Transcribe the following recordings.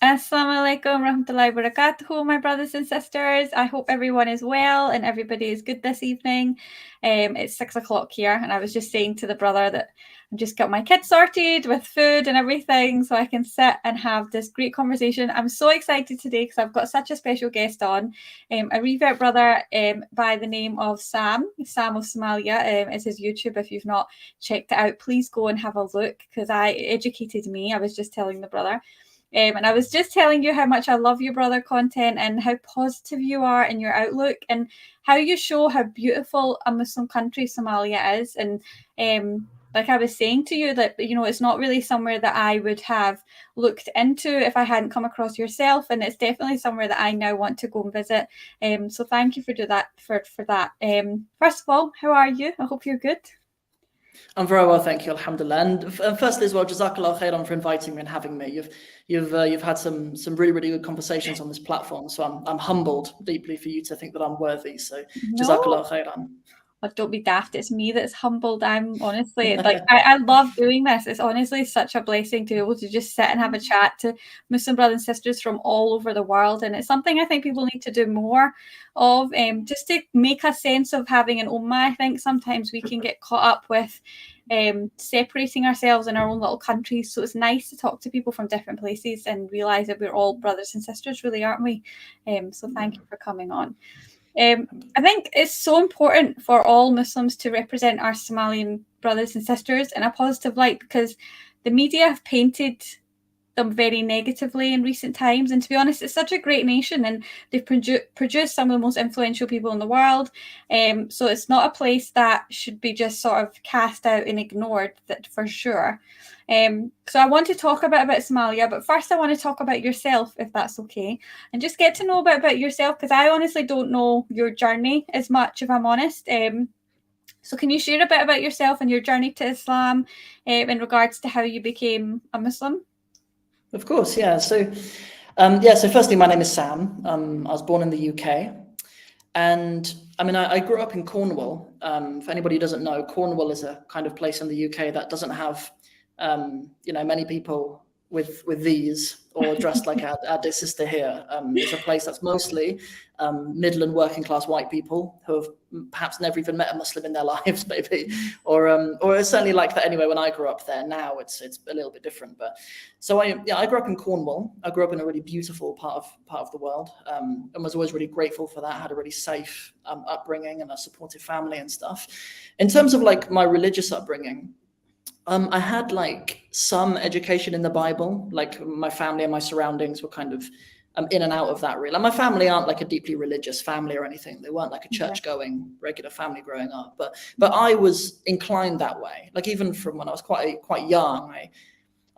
Assalamu alaikum rahmatullahi barakatuhu, my brothers and sisters. I hope everyone is well and everybody is good this evening. It's 6 o'clock here, and I was just saying to the brother that I've just got my kids sorted with food and everything so I can sit and have this great conversation. I'm so excited today because I've got such a special guest on, a revert brother by the name of Sam of Somalia. Is his YouTube. If you've not checked it out, please go and have a look because it educated me. I was just telling the brother. And I was just telling you how much I love your brother content and how positive you are in your outlook and how you show how beautiful a Muslim country Somalia is. And like I was saying to you, that, you know, it's not really somewhere that I would have looked into if I hadn't come across yourself. And it's definitely somewhere that I now want to go and visit. So thank you for that. First of all, how are you? I hope you're good. I'm very well, thank you, alhamdulillah. And firstly as well, jazakallah khairan for inviting me and having me. You've had some really, really good conversations on this platform, so I'm humbled deeply for you to think that I'm worthy. So jazakallah khairan. Oh, don't be daft. It's me that's humbled. I'm honestly like I love doing this. It's honestly such a blessing to be able to just sit and have a chat to Muslim brothers and sisters from all over the world. And it's something I think people need to do more of, just to make a sense of having an ummah. I think sometimes we can get caught up with separating ourselves in our own little countries. So it's nice to talk to people from different places and realize that we're all brothers and sisters, really, aren't we? So thank you for coming on. I think it's so important for all Muslims to represent our Somalian brothers and sisters in a positive light, because the media have painted them very negatively in recent times. And to be honest, it's such a great nation and they've produced some of the most influential people in the world. So it's not a place that should be just sort of cast out and ignored, that for sure. So I want to talk a bit about Somalia, but first I want to talk about yourself, if that's okay, and just get to know a bit about yourself, because I honestly don't know your journey as much, if I'm honest. So can you share a bit about yourself and your journey to Islam in regards to how you became a Muslim? Of course, yeah. So firstly, my name is Sam. I was born in the UK. And I mean, I grew up in Cornwall. For anybody who doesn't know, Cornwall is a kind of place in the UK that doesn't have many people with these or dressed like our dear sister here. It's a place that's mostly middle and working class white people who have perhaps never even met a Muslim in their lives, maybe, or it's certainly like that anyway when I grew up there. Now it's a little bit different. But so I grew up in Cornwall. I grew up in a really beautiful part of the world, and was always really grateful for that. I had a really safe upbringing and a supportive family and stuff. In terms of like my religious upbringing, I had like some education in the Bible. Like my family and my surroundings were kind of in and out of that, really. Like my family aren't like a deeply religious family or anything. They weren't like a church-going regular family growing up. But I was inclined that way. Like even from when I was quite young,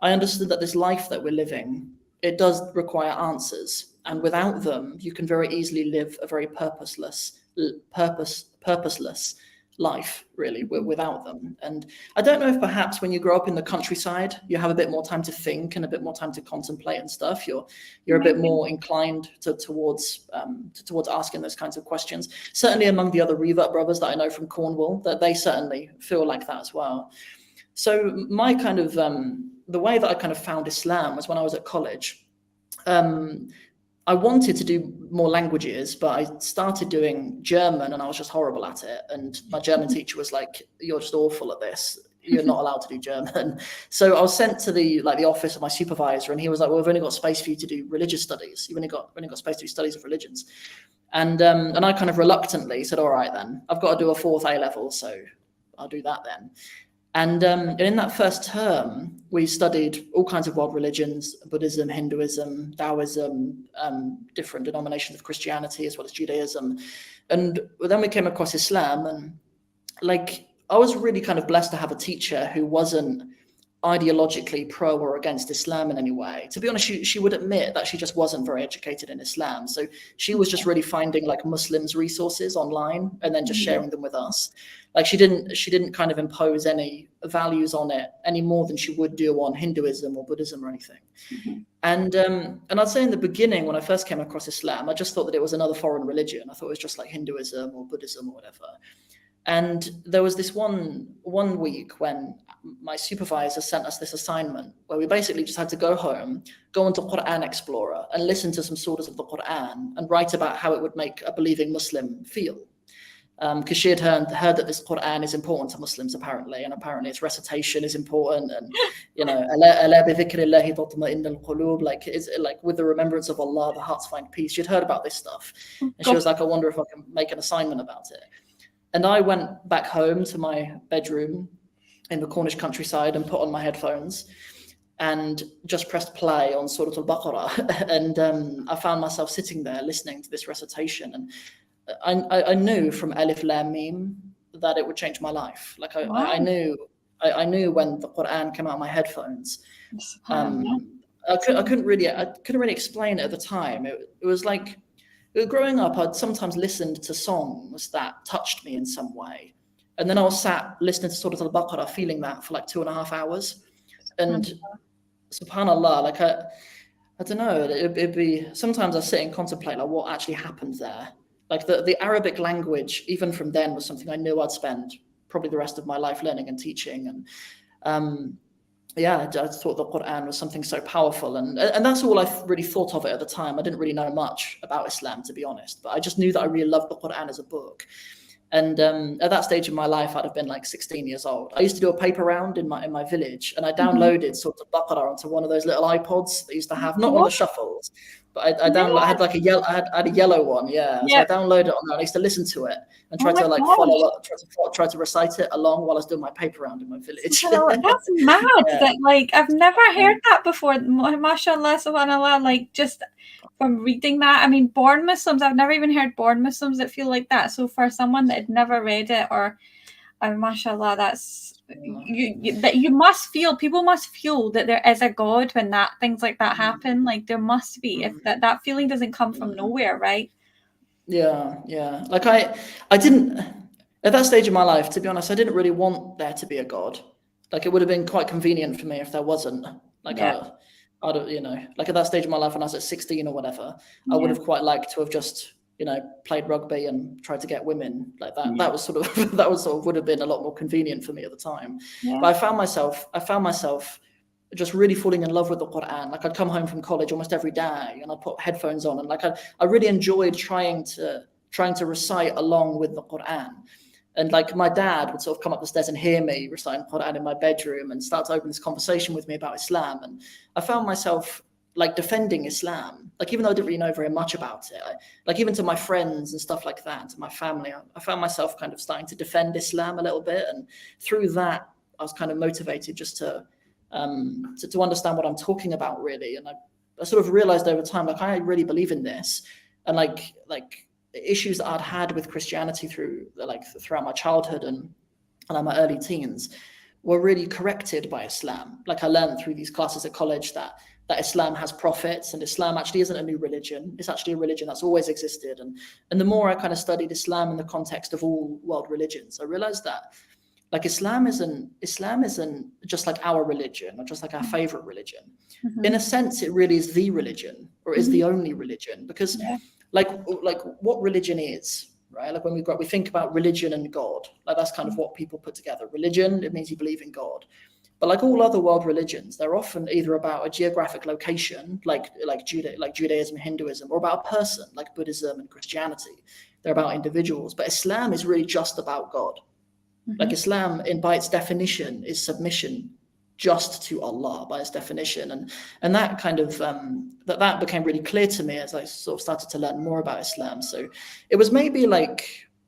I understood that this life that we're living, it does require answers, and without them, you can very easily live a very purposeless life, really, without them. And I don't know if perhaps when you grow up in the countryside, you have a bit more time to think and a bit more time to contemplate and stuff. You're a bit more inclined towards asking those kinds of questions. Certainly among the other revert brothers that I know from Cornwall, that they certainly feel like that as well. So my kind of the way that I kind of found Islam was when I was at college. I wanted to do more languages, but I started doing German and I was just horrible at it. And my German teacher was like, "You're just awful at this. You're not allowed to do German." So I was sent to the office of my supervisor, and he was like, "Well, we've only got space for you to do religious studies. You've only got space to do studies of religions." And I kind of reluctantly said, "All right, then I've got to do a 4th A level, so I'll do that then." And in that first term, we studied all kinds of world religions: Buddhism, Hinduism, Taoism, different denominations of Christianity, as well as Judaism. And then we came across Islam, and like I was really kind of blessed to have a teacher who wasn't ideologically pro or against Islam in any way. To be honest, she would admit that she just wasn't very educated in Islam. So she was just really finding like Muslims resources online and then just sharing them with us. Like she didn't kind of impose any values on it any more than she would do on Hinduism or Buddhism or anything. Mm-hmm. And I'd say in the beginning, when I first came across Islam, I just thought that it was another foreign religion. I thought it was just like Hinduism or Buddhism or whatever. And there was this one week when my supervisor sent us this assignment where we basically just had to go home, go onto Qur'an Explorer and listen to some surahs of the Qur'an and write about how it would make a believing Muslim feel. Because she had heard that this Qur'an is important to Muslims apparently, and apparently its recitation is important, and you know, like it's like with the remembrance of Allah, the hearts find peace. She'd heard about this stuff, and she was like, I wonder if I can make an assignment about it. And I went back home to my bedroom in the Cornish countryside and put on my headphones and just pressed play on Surah al-Baqarah, and I found myself sitting there listening to this recitation, and I knew from Alif Lam Mim that it would change my life. Like I knew when the Qur'an came out of my headphones. I couldn't really explain it at the time. It was like, growing up, I'd sometimes listened to songs that touched me in some way, and then I was sat listening to Surah Al-Baqarah, feeling that for like 2.5 hours. And subhanallah, like I don't know, it'd be sometimes I sit and contemplate like what actually happened there. Like the Arabic language, even from then, was something I knew I'd spend probably the rest of my life learning and teaching. And I thought the Qur'an was something so powerful. And that's all I really thought of it at the time. I didn't really know much about Islam, to be honest, but I just knew that I really loved the Qur'an as a book. And at that stage in my life, I'd have been like 16 years old. I used to do a paper round in my village, and I downloaded sort of Baqarah onto one of those little iPods they used to have, not on the shuffles, but I had like a yellow, I had a yellow one, So I downloaded it on there, and I used to listen to it and try to like follow up, try to recite it along while I was doing my paper round in my village. That's mad. That like I've never heard that before. Mashallah, subhanallah, like just from reading that. I mean, born Muslims, I've never even heard born Muslims that feel like that. So for someone that had never read it, or mashallah, that's you must feel, people must feel that there is a God when things like that happen. Like there must be, if that feeling doesn't come from nowhere, right? Yeah. Like I didn't, at that stage of my life, to be honest, I didn't really want there to be a God. Like it would have been quite convenient for me if there wasn't. Like I don't, you know, like at that stage of my life when I was at 16 or whatever, I would have quite liked to have just, you know, played rugby and tried to get women like that. That was sort of would have been a lot more convenient for me at the time. But I found myself just really falling in love with the Qur'an. Like I'd come home from college almost every day and I'd put headphones on, and like I really enjoyed trying to recite along with the Qur'an. And like my dad would sort of come up the stairs and hear me reciting Qur'an in my bedroom and start to open this conversation with me about Islam. And I found myself like defending Islam, like even though I didn't really know very much about it, like even to my friends and stuff like that, to my family, I found myself kind of starting to defend Islam a little bit. And through that, I was kind of motivated just to understand what I'm talking about, really. And I sort of realized over time, like I really believe in this, and like issues that I'd had with Christianity throughout my childhood and my early teens were really corrected by Islam. Like I learned through these classes at college that Islam has prophets, and Islam actually isn't a new religion. It's actually a religion that's always existed. And the more I kind of studied Islam in the context of all world religions, I realized that like Islam isn't just like our religion or just like our favorite religion. In a sense, it really is the religion, or is the only religion, because like what religion is, right? Like when we think about religion and God, like that's kind of what people put together. Religion, it means you believe in God. But like all other world religions, they're often either about a geographic location, like Judaism and Hinduism, or about a person, like Buddhism and Christianity. They're about individuals. But Islam is really just about God. Like Islam, by its definition, is submission just to Allah by its definition. And that kind of that became really clear to me as I sort of started to learn more about Islam. So it was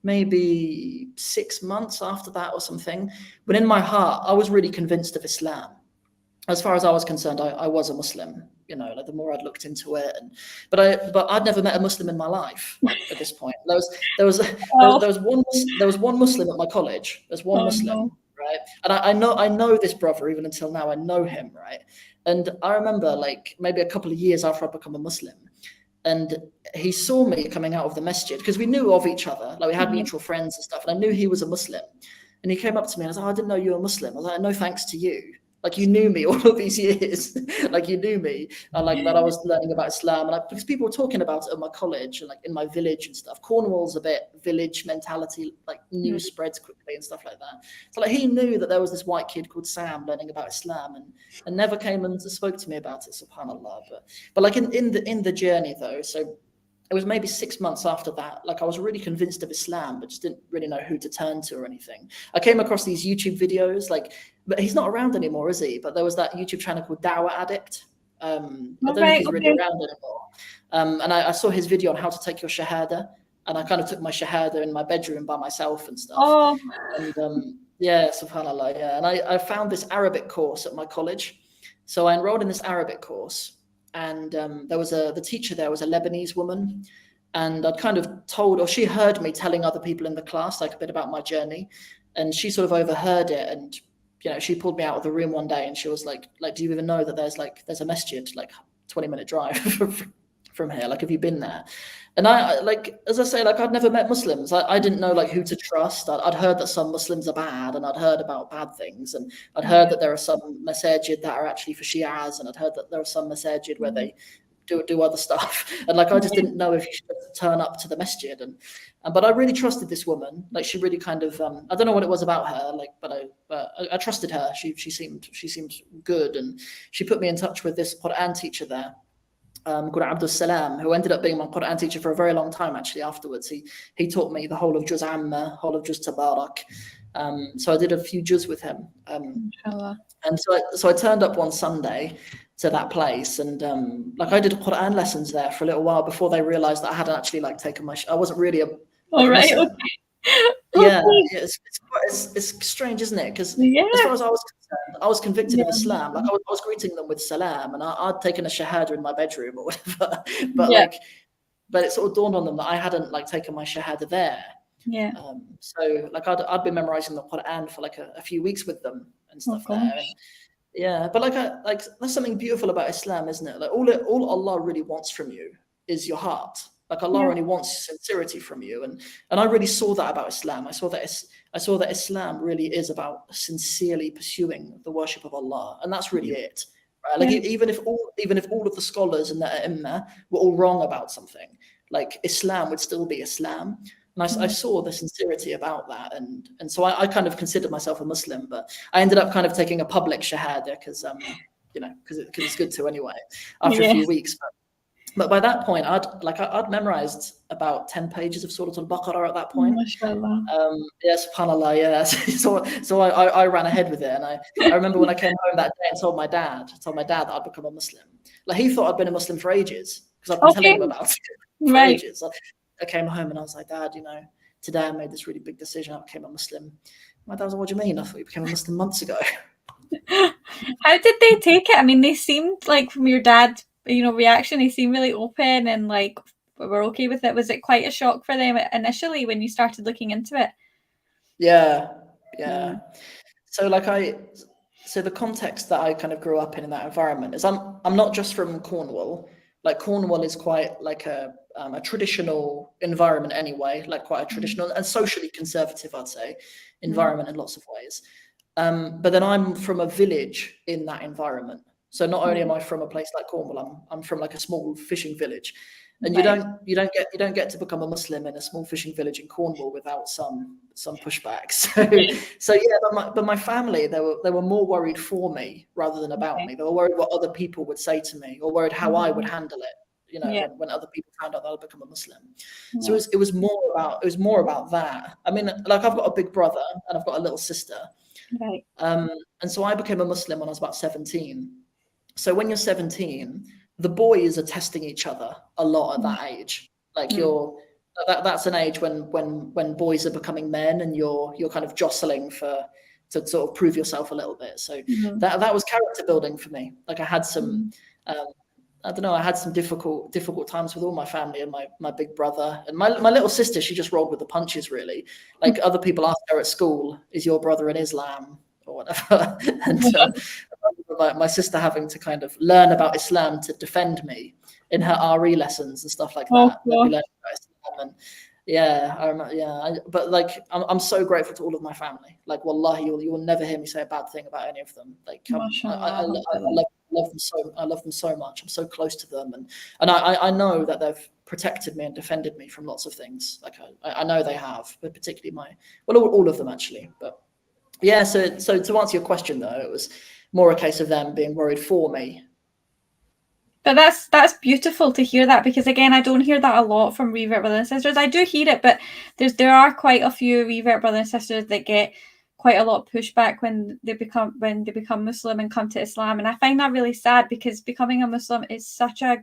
maybe 6 months after that or something, but in my heart, I was really convinced of Islam. As far as I was concerned, I was a Muslim, you know, like the more I'd looked into it. But I'd never met a Muslim in my life at this point. There was one Muslim at my college. There's one Muslim, right? And I know this brother even until now. I know him, right? And I remember like maybe a couple of years after I'd become a Muslim, and he saw me coming out of the masjid because we knew of each other, like we had mutual friends and stuff. And I knew he was a Muslim, and he came up to me and I was like, "Oh, I didn't know you were a Muslim." I was like, "No, thanks to you." Like, you knew me all of these years. Like, you knew me, and like that I was learning about Islam, and because people were talking about it at my college and like in my village and stuff. Cornwall's a bit village mentality, like news spreads quickly and stuff like that. So like he knew that there was this white kid called Sam learning about Islam, and never came and spoke to me about it, subhanallah. But like in the journey though, so it was maybe 6 months after that, like I was really convinced of Islam, but just didn't really know who to turn to or anything. I came across these YouTube videos, like, but he's not around anymore, is he? But there was that YouTube channel called Dawah Addict. I don't know if he's really around anymore. And I saw his video on how to take your shahada, and I kind of took my shahada in my bedroom by myself and stuff. Oh. And yeah, subhanallah, yeah. And I found this Arabic course at my college. So I enrolled in this Arabic course. And there was the teacher there was a Lebanese woman, and I'd kind of told, or she heard me telling other people in the class like a bit about my journey, and she sort of overheard it, and she pulled me out of the room one day and she was like, do you even know that there's a masjid like 20-minute drive from here? Like, have you been there? And I like, as I say, like I'd never met Muslims. I didn't know like who to trust. I'd heard that some Muslims are bad, and I'd heard about bad things, and I'd heard that there are some masajid that are actually for Shias, and I'd heard that there are some masajid where they do other stuff, and like I just didn't know if you should turn up to the masjid, but I really trusted this woman. Like, she really kind of I don't know what it was about her, like, but I trusted her. She seemed good, and she put me in touch with this Qur'an teacher there, called Abdul Salam, who ended up being my Qur'an teacher for a very long time actually afterwards. He taught me the whole of Juz Amma, whole of Juz Tabarak. So I did a few juz with him. And so I turned up one Sunday to that place, and like I did Qur'an lessons there for a little while before they realized that I hadn't actually like taken I wasn't really a Muslim. Yeah, it's strange, isn't it? Because as far as I was concerned, I was convicted of Islam. Like I was greeting them with salam, and I'd taken a shahada in my bedroom or whatever. But it sort of dawned on them that I hadn't like taken my shahada there. Yeah. So like I'd been memorizing the Qur'an for like a few weeks with them and stuff there. And, yeah, but like there's something beautiful about Islam, isn't it? Like all Allah really wants from you is your heart. Like Allah only wants sincerity from you, and I really saw that about Islam. I saw that Islam really is about sincerely pursuing the worship of Allah, and that's really it. Right? Like even if all of the scholars and the Imam were all wrong about something, like Islam would still be Islam. And I saw the sincerity about that, and so I kind of considered myself a Muslim, but I ended up kind of taking a public shahada because it's good to anyway after a few weeks. But by that point, I'd memorized about 10 pages of Surah al-Baqarah at that point. Subhanallah, yeah. So I ran ahead with it, and I remember when I came home that day and told my dad that I'd become a Muslim. Like he thought I'd been a Muslim for ages because I've been telling him about it for ages. I came home and I was like, Dad, today I made this really big decision. I became a Muslim. My dad was like, what do you mean? I thought you became a Muslim months ago. How did they take it? I mean, they seemed like, from your dad, reaction, they seemed really open and like were okay with it. Was it quite a shock for them initially when you started looking into it? Yeah. So the context that I kind of grew up in that environment is I'm not just from Cornwall. Like Cornwall is quite like a traditional environment anyway, like quite a traditional and socially conservative, I'd say, environment in lots of ways. But then I'm from a village in that environment. So not only am I from a place like Cornwall, I'm from like a small fishing village, and you don't get to become a Muslim in a small fishing village in Cornwall without some pushback. So yeah, but my family, they were more worried for me rather than about me. They were worried what other people would say to me, or worried how I would handle it. When other people found out that I'd become a Muslim. So it was more about that. I mean, like I've got a big brother and I've got a little sister. Right. And so I became a Muslim when I was about 17. So when you're 17, the boys are testing each other a lot at that age. Like that's an age when boys are becoming men, and you're kind of jostling to sort of prove yourself a little bit. So that was character building for me. Like I had some I don't know, I had some difficult times with all my family and my big brother and my little sister. She just rolled with the punches, really. Like other people asked her at school, is your brother in Islam or whatever? And my sister having to kind of learn about Islam to defend me in her RE lessons and stuff like that. Let me learn about Islam. Yeah, I remember. Yeah, but like, I'm so grateful to all of my family. Like, wallahi, you will never hear me say a bad thing about any of them. Like, Mashallah. love them so. I love them so much. I'm so close to them, and I know that they've protected me and defended me from lots of things. Like, I know they have, but particularly all of them actually. But yeah, so to answer your question though, it was more a case of them being worried for me. But that's beautiful to hear that, because again, I don't hear that a lot from Revert brothers and sisters. I do hear it, but there are quite a few Revert brothers and sisters that get quite a lot of pushback when they become Muslim and come to Islam, and I find that really sad, because becoming a Muslim is such a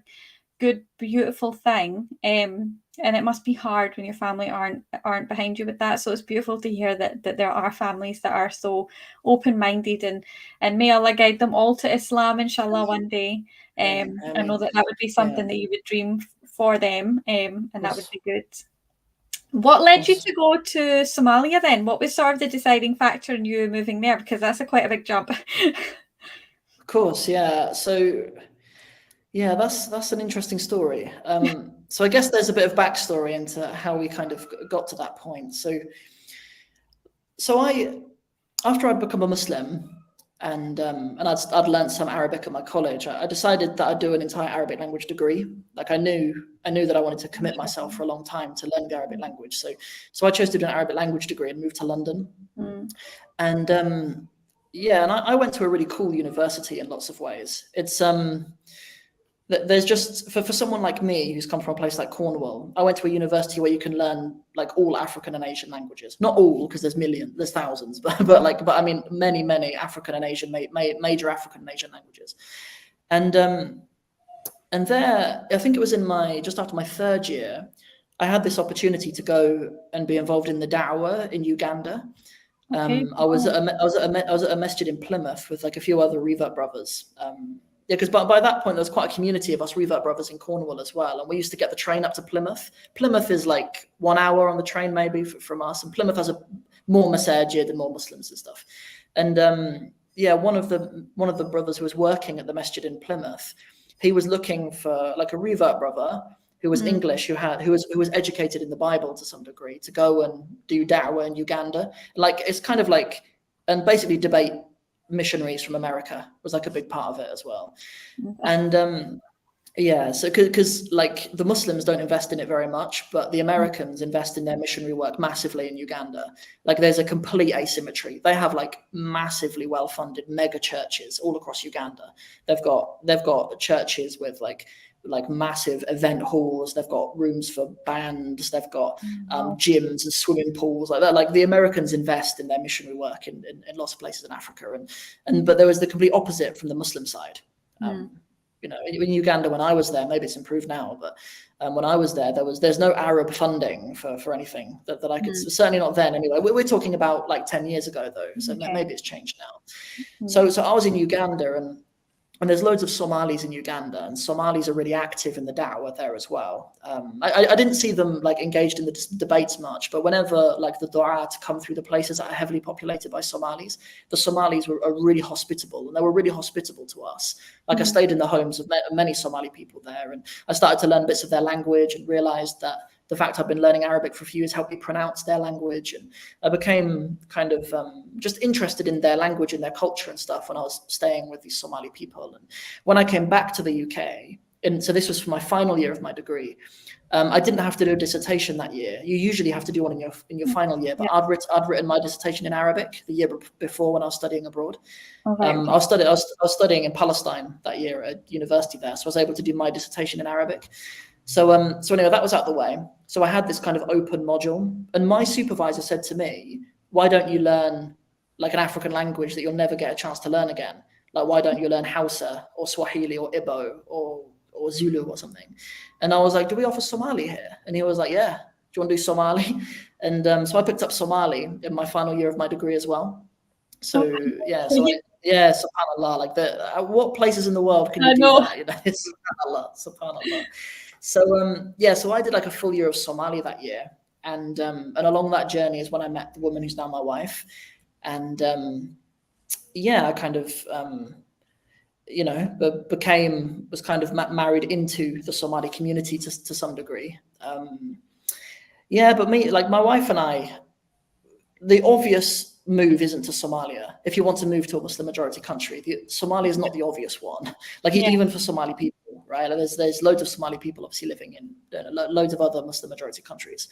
good, beautiful thing, and it must be hard when your family aren't behind you with that. So it's beautiful to hear that there are families that are so open-minded, and may Allah guide them all to Islam, inshallah, one day. I know that would be something that you would dream for them, and that would be good. What led you to go to Somalia then? What was sort of the deciding factor in you moving there? Because that's quite a big jump. Of course, yeah. So yeah, that's an interesting story. So I guess there's a bit of backstory into how we kind of got to that point. So after I'd become a Muslim, and I'd learned some Arabic at my college, I decided that I'd do an entire Arabic language degree. Like, I knew that I wanted to commit myself for a long time to learn the Arabic language. So I chose to do an Arabic language degree and move to London. And yeah, and I went to a really cool university in lots of ways. It's there's just for someone like me who's come from a place like Cornwall, I went to a university where you can learn like all African and Asian languages. Not all, because there's thousands, but I mean many African and Asian major African and Asian languages. And there, I think it was just after my third year, I had this opportunity to go and be involved in the da'wah in Uganda. I was at a masjid in Plymouth with like a few other Revert brothers. Yeah, because by that point, there was quite a community of us Revert brothers in Cornwall as well. And we used to get the train up to Plymouth. Plymouth is like 1 hour on the train maybe from us. And Plymouth has more masajid and more Muslims and stuff. And yeah, one of the brothers who was working at the masjid in Plymouth, he was looking for like a Revert brother who was English, who was educated in the Bible to some degree, to go and do da'wah in Uganda. Like, it's kind of like, and basically debate missionaries from America was like a big part of it as well. And yeah, so because like the Muslims don't invest in it very much, but the Americans invest in their missionary work massively in Uganda. Like, there's a complete asymmetry. They have like massively well-funded mega churches all across Uganda. They've got churches with like massive event halls. They've got rooms for bands. They've got gyms and swimming pools like that. Like, the Americans invest in their missionary work in lots of places in Africa, but there was the complete opposite from the Muslim side. You know, in Uganda, when I was there, maybe it's improved now, but when I was there, there's no Arab funding for anything that I could, certainly not then anyway. We're talking about like 10 years ago though, so maybe it's changed now. So I was in Uganda, and there's loads of Somalis in Uganda, and Somalis are really active in the da'wah there as well. I didn't see them like engaged in the debates much, but whenever like the du'at come through the places that are heavily populated by Somalis, the Somalis are really hospitable, and they were really hospitable to us. Like, I stayed in the homes of many Somali people there, and I started to learn bits of their language and realized that the fact I've been learning Arabic for a few years helped me pronounce their language. And I became kind of just interested in their language and their culture and stuff when I was staying with these Somali people. And when I came back to the UK, and so this was for my final year of my degree, I didn't have to do a dissertation that year. You usually have to do one in your final year, but I'd written my dissertation in Arabic the year before when I was studying abroad. I was studying in Palestine that year at university there, so I was able to do my dissertation in Arabic. So anyway, that was out the way. So I had this kind of open module, and my supervisor said to me, "Why don't you learn like an African language that you'll never get a chance to learn again? Like, why don't you learn Hausa or Swahili or Igbo or Zulu or something?" And I was like, "Do we offer Somali here?" And he was like, "Yeah, do you want to do Somali?" And so I picked up Somali in my final year of my degree as well. So subhanallah, like what places in the world can you do that? You know, it's subhanallah. So I did like a full year of Somali that year, and along that journey is when I met the woman who's now my wife, and I kind of was kind of married into the Somali community to some degree. Yeah, but my wife and I, the obvious move isn't to Somalia. If you want to move to a Muslim majority country, Somalia is not the obvious one. Like even for Somali people, right? Like there's loads of Somali people obviously living in loads of other Muslim majority countries.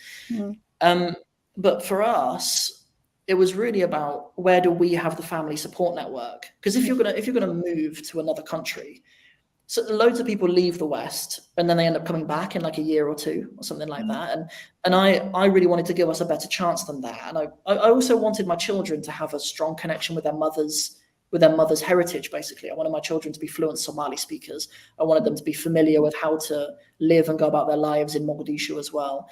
But for us, it was really about where do we have the family support network? Because if you're gonna move to another country, so loads of people leave the West and then they end up coming back in like a year or two or something like that. And I really wanted to give us a better chance than that. And I also wanted my children to have a strong connection with their mother's heritage, basically. I wanted my children to be fluent Somali speakers. I wanted them to be familiar with how to live and go about their lives in Mogadishu as well.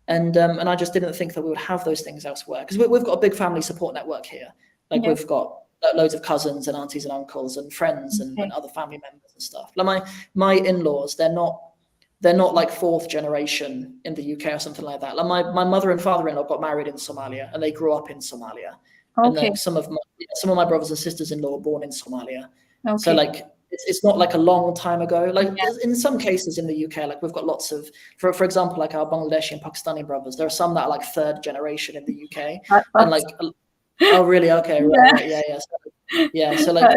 And I just didn't think that we would have those things elsewhere, because we've got a big family support network here. Like we've got loads of cousins and aunties and uncles and friends and other family members and stuff. Like my in-laws, they're not like fourth generation in the UK or something like that. Like my mother and father-in-law got married in Somalia and they grew up in Somalia. And then some of my brothers and sisters-in-law were born in Somalia. So like it's not like a long time ago. Like in some cases in the UK, like we've got lots of, for example, like our Bangladeshi and Pakistani brothers, there are some that are like third generation in the UK. And like, oh really? Okay, right, yeah. So like,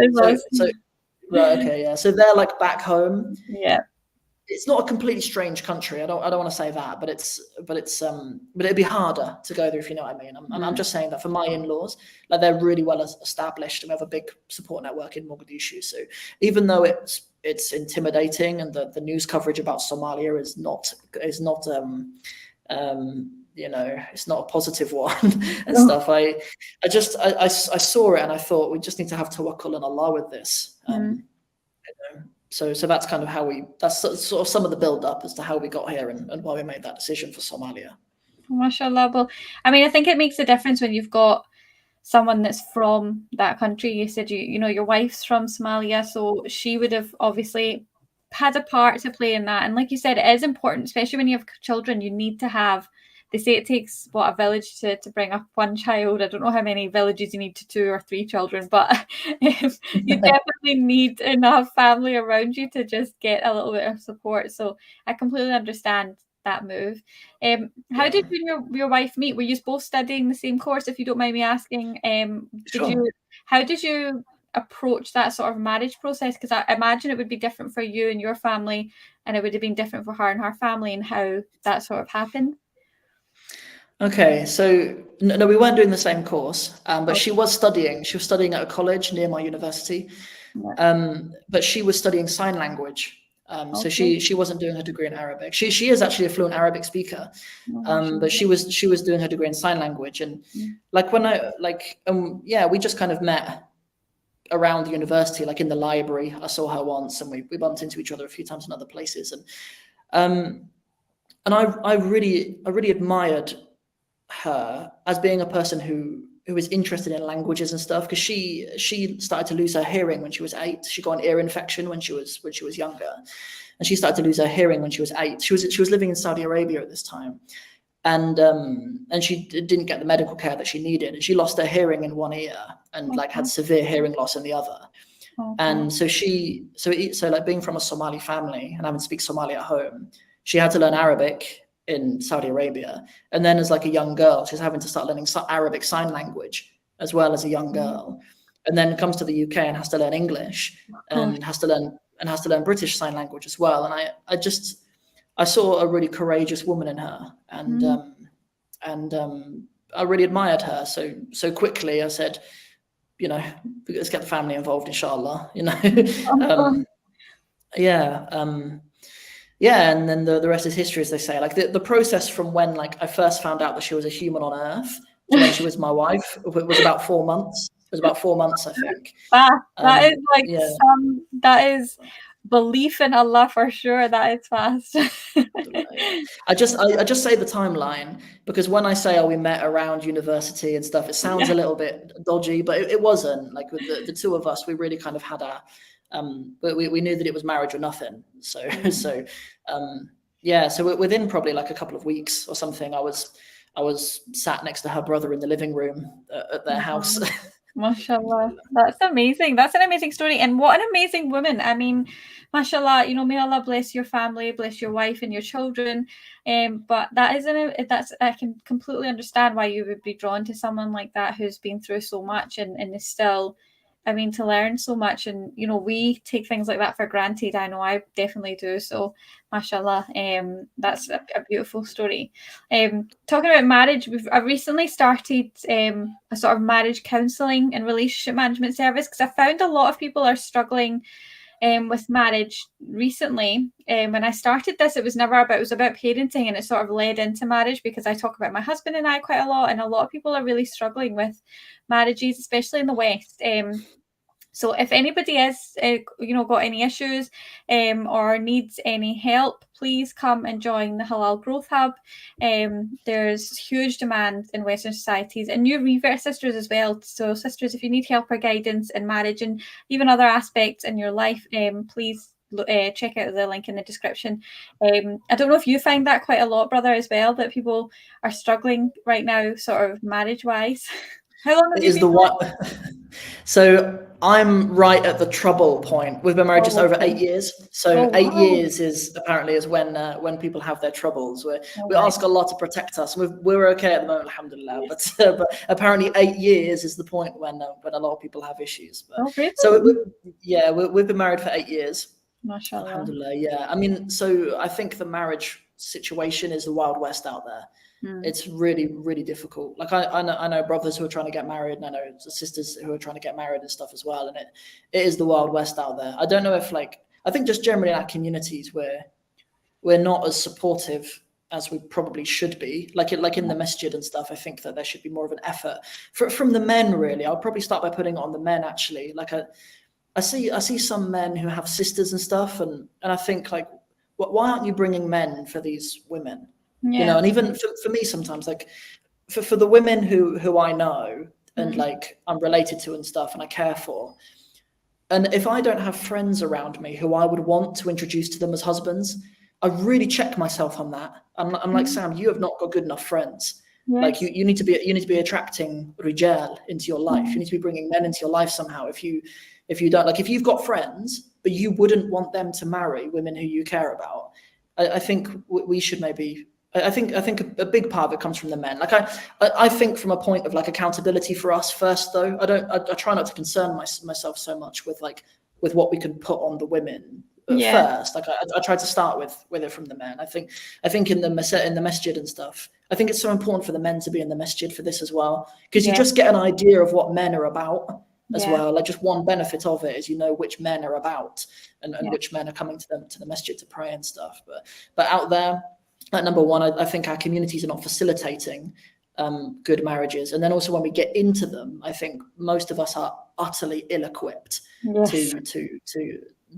right, okay, yeah. So they're like back home. Yeah. It's not a completely strange country. I don't want to say that, but it'd be harder to go there, if you know what I mean. I'm just saying that for my in-laws, like they're really well established and we have a big support network in Mogadishu. So even though it's intimidating and the news coverage about Somalia is not it's not a positive one and stuff. I saw it and I thought we just need to have tawakkul on Allah with this. So that's kind of that's sort of some of the build up as to how we got here and why we made that decision for Somalia. MashaAllah. Well, I mean, I think it makes a difference when you've got someone that's from that country. You said you know your wife's from Somalia, so she would have obviously had a part to play in that. And like you said, it is important, especially when you have children. You need to have. They say it takes a village to bring up one child. I don't know how many villages you need to 2 or 3 children, but you definitely need enough family around you to just get a little bit of support. So I completely understand that move. How did you and your wife meet? Were you both studying the same course, if you don't mind me asking? How did you approach that sort of marriage process? Because I imagine it would be different for you and your family, and it would have been different for her and her family, and how that sort of happened. Okay, so no, we weren't doing the same course, but she was studying. She was studying at a college near my university, but she was studying sign language. So she wasn't doing her degree in Arabic. She is actually a fluent Arabic speaker, but she was doing her degree in sign language. And like when we just kind of met around the university, like in the library. I saw her once, and we bumped into each other a few times in other places. And I really admired her as being a person who is interested in languages and stuff, because she started to lose her hearing when she was 8. She got an ear infection when she was younger, and she started to lose her hearing when she was 8. She was living in Saudi Arabia at this time, and she didn't get the medical care that she needed, and she lost her hearing in one ear and like had severe hearing loss in the other. And so like being from a Somali family and having to speak Somali at home, she had to learn Arabic in Saudi Arabia. And then as like a young girl, she's having to start learning Arabic sign language as well as a young girl. And then comes to the UK and has to learn English and has to learn British sign language as well. And I saw a really courageous woman in her, and I really admired her. So quickly I said, let's get the family involved, inshallah, and then the rest is history, as they say. Like the process from when like I first found out that she was a human on earth to when she was my wife, it was about 4 months. It was about 4 months, I think. That is like that is belief in Allah for sure. That is fast. I just say the timeline because when I say we met around university and stuff, it sounds a little bit dodgy, but it wasn't. Like with the two of us, we really kind of had but we knew that it was marriage or nothing. So within probably like a couple of weeks or something, I was sat next to her brother in the living room at their house. Mashallah, that's amazing. That's an amazing story, and what an amazing woman. I mean, mashallah, you know, may Allah bless your family, bless your wife and your children. But that's I can completely understand why you would be drawn to someone like that who's been through so much and is still, I mean, to learn so much. And you know, we take things like that for granted. I know I definitely do. So, mashallah, that's a beautiful story. Talking about marriage, I recently started a sort of marriage counselling and relationship management service because I found a lot of people are struggling with marriage recently. When I started this, it was about parenting, and it sort of led into marriage because I talk about my husband and I quite a lot, and a lot of people are really struggling with marriages, especially in the West. So if anybody is, got any issues or needs any help, please come and join the Halal Growth Hub. There's huge demand in Western societies and new revert sisters as well. So sisters, if you need help or guidance in marriage and even other aspects in your life, please check out the link in the description. I don't know if you find that quite a lot, brother, as well, that people are struggling right now, sort of marriage-wise. How long have you been? So I'm right at the trouble point. We've been married just over 8 years. So 8 years is when people have their troubles. We ask Allah to protect us. We're okay at the moment, alhamdulillah. But apparently 8 years is the point when a lot of people have issues. But, so we've been married for 8 years. MashaAllah. Alhamdulillah, yeah. I mean, so I think the marriage situation is the Wild West out there. It's really, really difficult. Like I know brothers who are trying to get married, and I know sisters who are trying to get married and stuff as well. And it is the Wild West out there. I don't know if I think just generally in our communities we're not as supportive as we probably should be. Like in the masjid and stuff, I think that there should be more of an effort from the men. Really, I'll probably start by putting it on the men. Actually, I see some men who have sisters and stuff, and I think why aren't you bringing men for these women? Yeah. You know, and even for me sometimes, for the women who I know and I'm related to and stuff and I care for, and if I don't have friends around me who I would want to introduce to them as husbands, I really check myself on that. I'm like, Sam, you have not got good enough friends. Yes. Like you need to be attracting rijal into your life. You need to be bringing men into your life somehow. If you don't, if you've got friends but you wouldn't want them to marry women who you care about, I think we should maybe. I think a big part of it comes from the men. I think from a point of accountability for us first, though. I try not to concern myself so much with what we can put on the women first. I try to start with it from the men. I think in the masjid and stuff. I think it's so important for the men to be in the masjid for this as well, because you just get an idea of what men are about as well. Just one benefit of it is which men are about and which men are coming to the masjid to pray and stuff. But out there. Number one, I think our communities are not facilitating good marriages. And then also when we get into them, I think most of us are utterly ill-equipped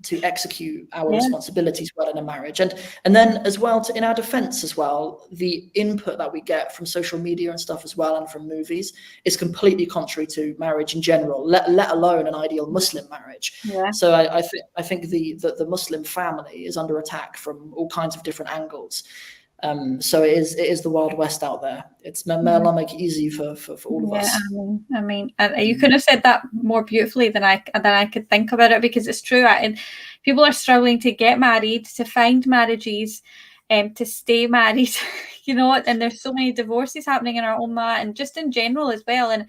to execute our responsibilities well in a marriage. And then as well, in our defense as well, the input that we get from social media and stuff as well and from movies is completely contrary to marriage in general, let alone an ideal Muslim marriage. Yeah. So I think the Muslim family is under attack from all kinds of different angles. So it is the Wild West out there. May Allah make it easy for all of us. I mean, you couldn't have said that more beautifully than I could think about it, because it's true. And people are struggling to get married, to find marriages, to stay married, and there's so many divorces happening in our ummah and just in general as well. And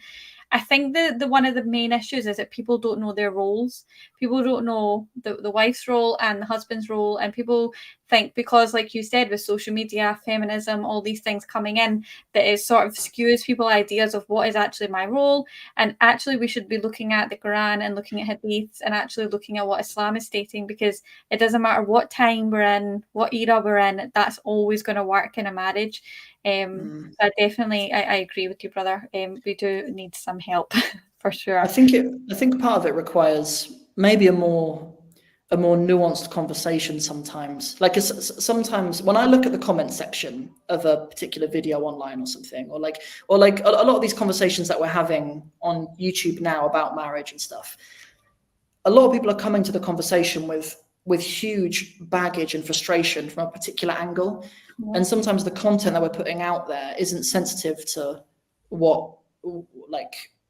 I think the one of the main issues is that people don't know their roles. People don't know the wife's role and the husband's role, and people think because, like you said, with social media, feminism, all these things coming in, that it sort of skews people's ideas of what is actually my role. And actually we should be looking at the Qur'an and looking at hadiths and actually looking at what Islam is stating, because it doesn't matter what time we're in, what era we're in, that's always going to work in a marriage. I agree with you, brother. We do need some help for sure. I think part of it requires maybe a more nuanced conversation sometimes. Sometimes when I look at the comment section of a particular video online or something, or a lot of these conversations that we're having on YouTube now about marriage and stuff, a lot of people are coming to the conversation with huge baggage and frustration from a particular angle. Yeah. And sometimes the content that we're putting out there isn't sensitive to what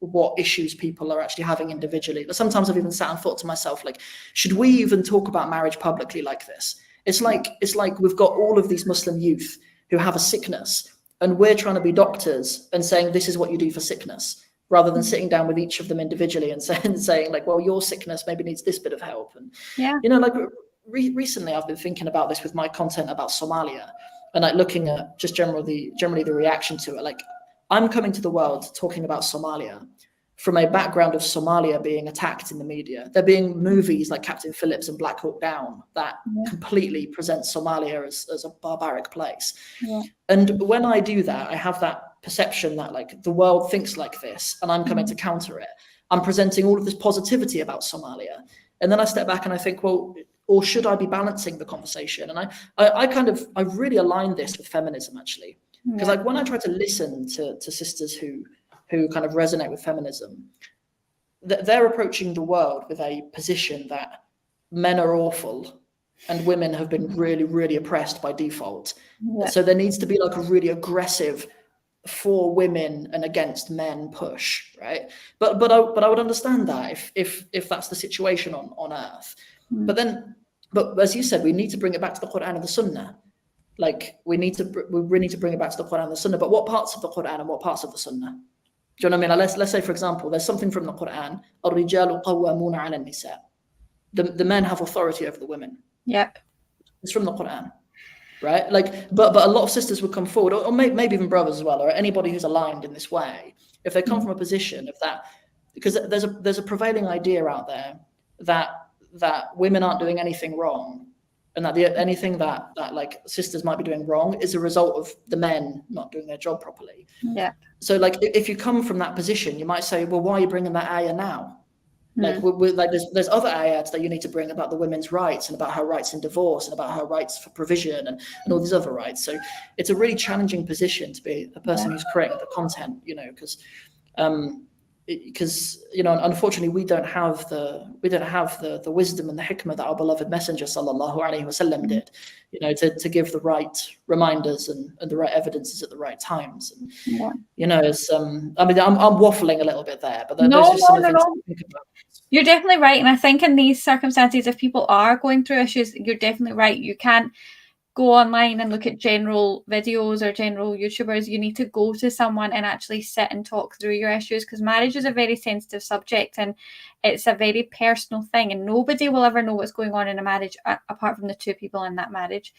what issues people are actually having individually. But sometimes I've even sat and thought to myself, like, should we even talk about marriage publicly like this? It's like we've got all of these Muslim youth who have a sickness, and we're trying to be doctors and saying this is what you do for sickness, rather than sitting down with each of them individually and saying like, well, your sickness maybe needs this bit of help. And like recently I've been thinking about this with my content about Somalia, and like looking at just generally the reaction to it. Like, I'm coming to the world talking about Somalia from a background of Somalia being attacked in the media. There being movies like Captain Phillips and Black Hawk Down that completely present Somalia as a barbaric place. And when I do that, I have that perception that like the world thinks like this, and I'm coming to counter it. I'm presenting all of this positivity about Somalia. And then I step back and I think, well, or should I be balancing the conversation? And I really align this with feminism, actually. Because like when I try to listen to sisters who kind of resonate with feminism, they're approaching the world with a position that men are awful and women have been really, really oppressed by default. So there needs to be like a really aggressive for women and against men push, right? But I would understand that if that's the situation on earth. But as you said, we need to bring it back to the Qur'an and the Sunnah. Like we really need to bring it back to the Qur'an and the Sunnah. But what parts of the Qur'an and what parts of the Sunnah? Do you know what I mean? Like let's say, for example, there's something from the Qur'an. الرجال قوامون على النساء. The men have authority over the women. Yep. It's from the Qur'an, right? Like, but a lot of sisters would come forward, or maybe even brothers as well, or anybody who's aligned in this way, if they come from a position of that, because there's a prevailing idea out there that women aren't doing anything wrong, and that anything that like sisters might be doing wrong is a result of the men not doing their job properly. Yeah. So like if you come from that position, you might say, well, why are you bringing that ayah now? Like like there's other ayats that you need to bring about the women's rights and about her rights in divorce and about her rights for provision and all these other rights. So it's a really challenging position to be a person who's creating the content, because unfortunately we don't have the wisdom and the hikmah that our beloved Messenger sallallahu alaihi wasallam did, to give the right reminders and the right evidences at the right times. And, it's I'm waffling a little bit there, but there's just some things to think about. You're definitely right, and I think in these circumstances, if people are going through issues, you're definitely right. You can't go online and look at general videos or general YouTubers. You need to go to someone and actually sit and talk through your issues, because marriage is a very sensitive subject and it's a very personal thing, and nobody will ever know what's going on in a marriage apart from the two people in that marriage.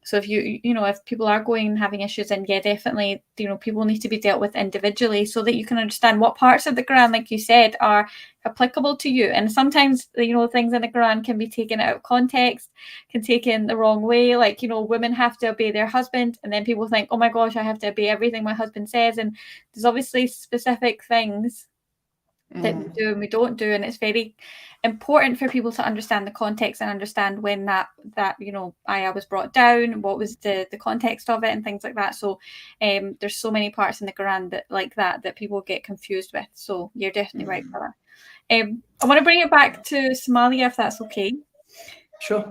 So if if people are going and having issues, then definitely, people need to be dealt with individually so that you can understand what parts of the Quran, like you said, are applicable to you. And sometimes, things in the Quran can be taken out of context, can taken the wrong way. Like, women have to obey their husband, and then people think, oh my gosh, I have to obey everything my husband says. And there's obviously specific things that we do and we don't do, and it's very important for people to understand the context and understand when that ayah was brought down, what was the context of it and things like that. So there's so many parts in the Quran that people get confused with. So you're definitely right for that. I want to bring it back to Somalia, if that's okay. Sure.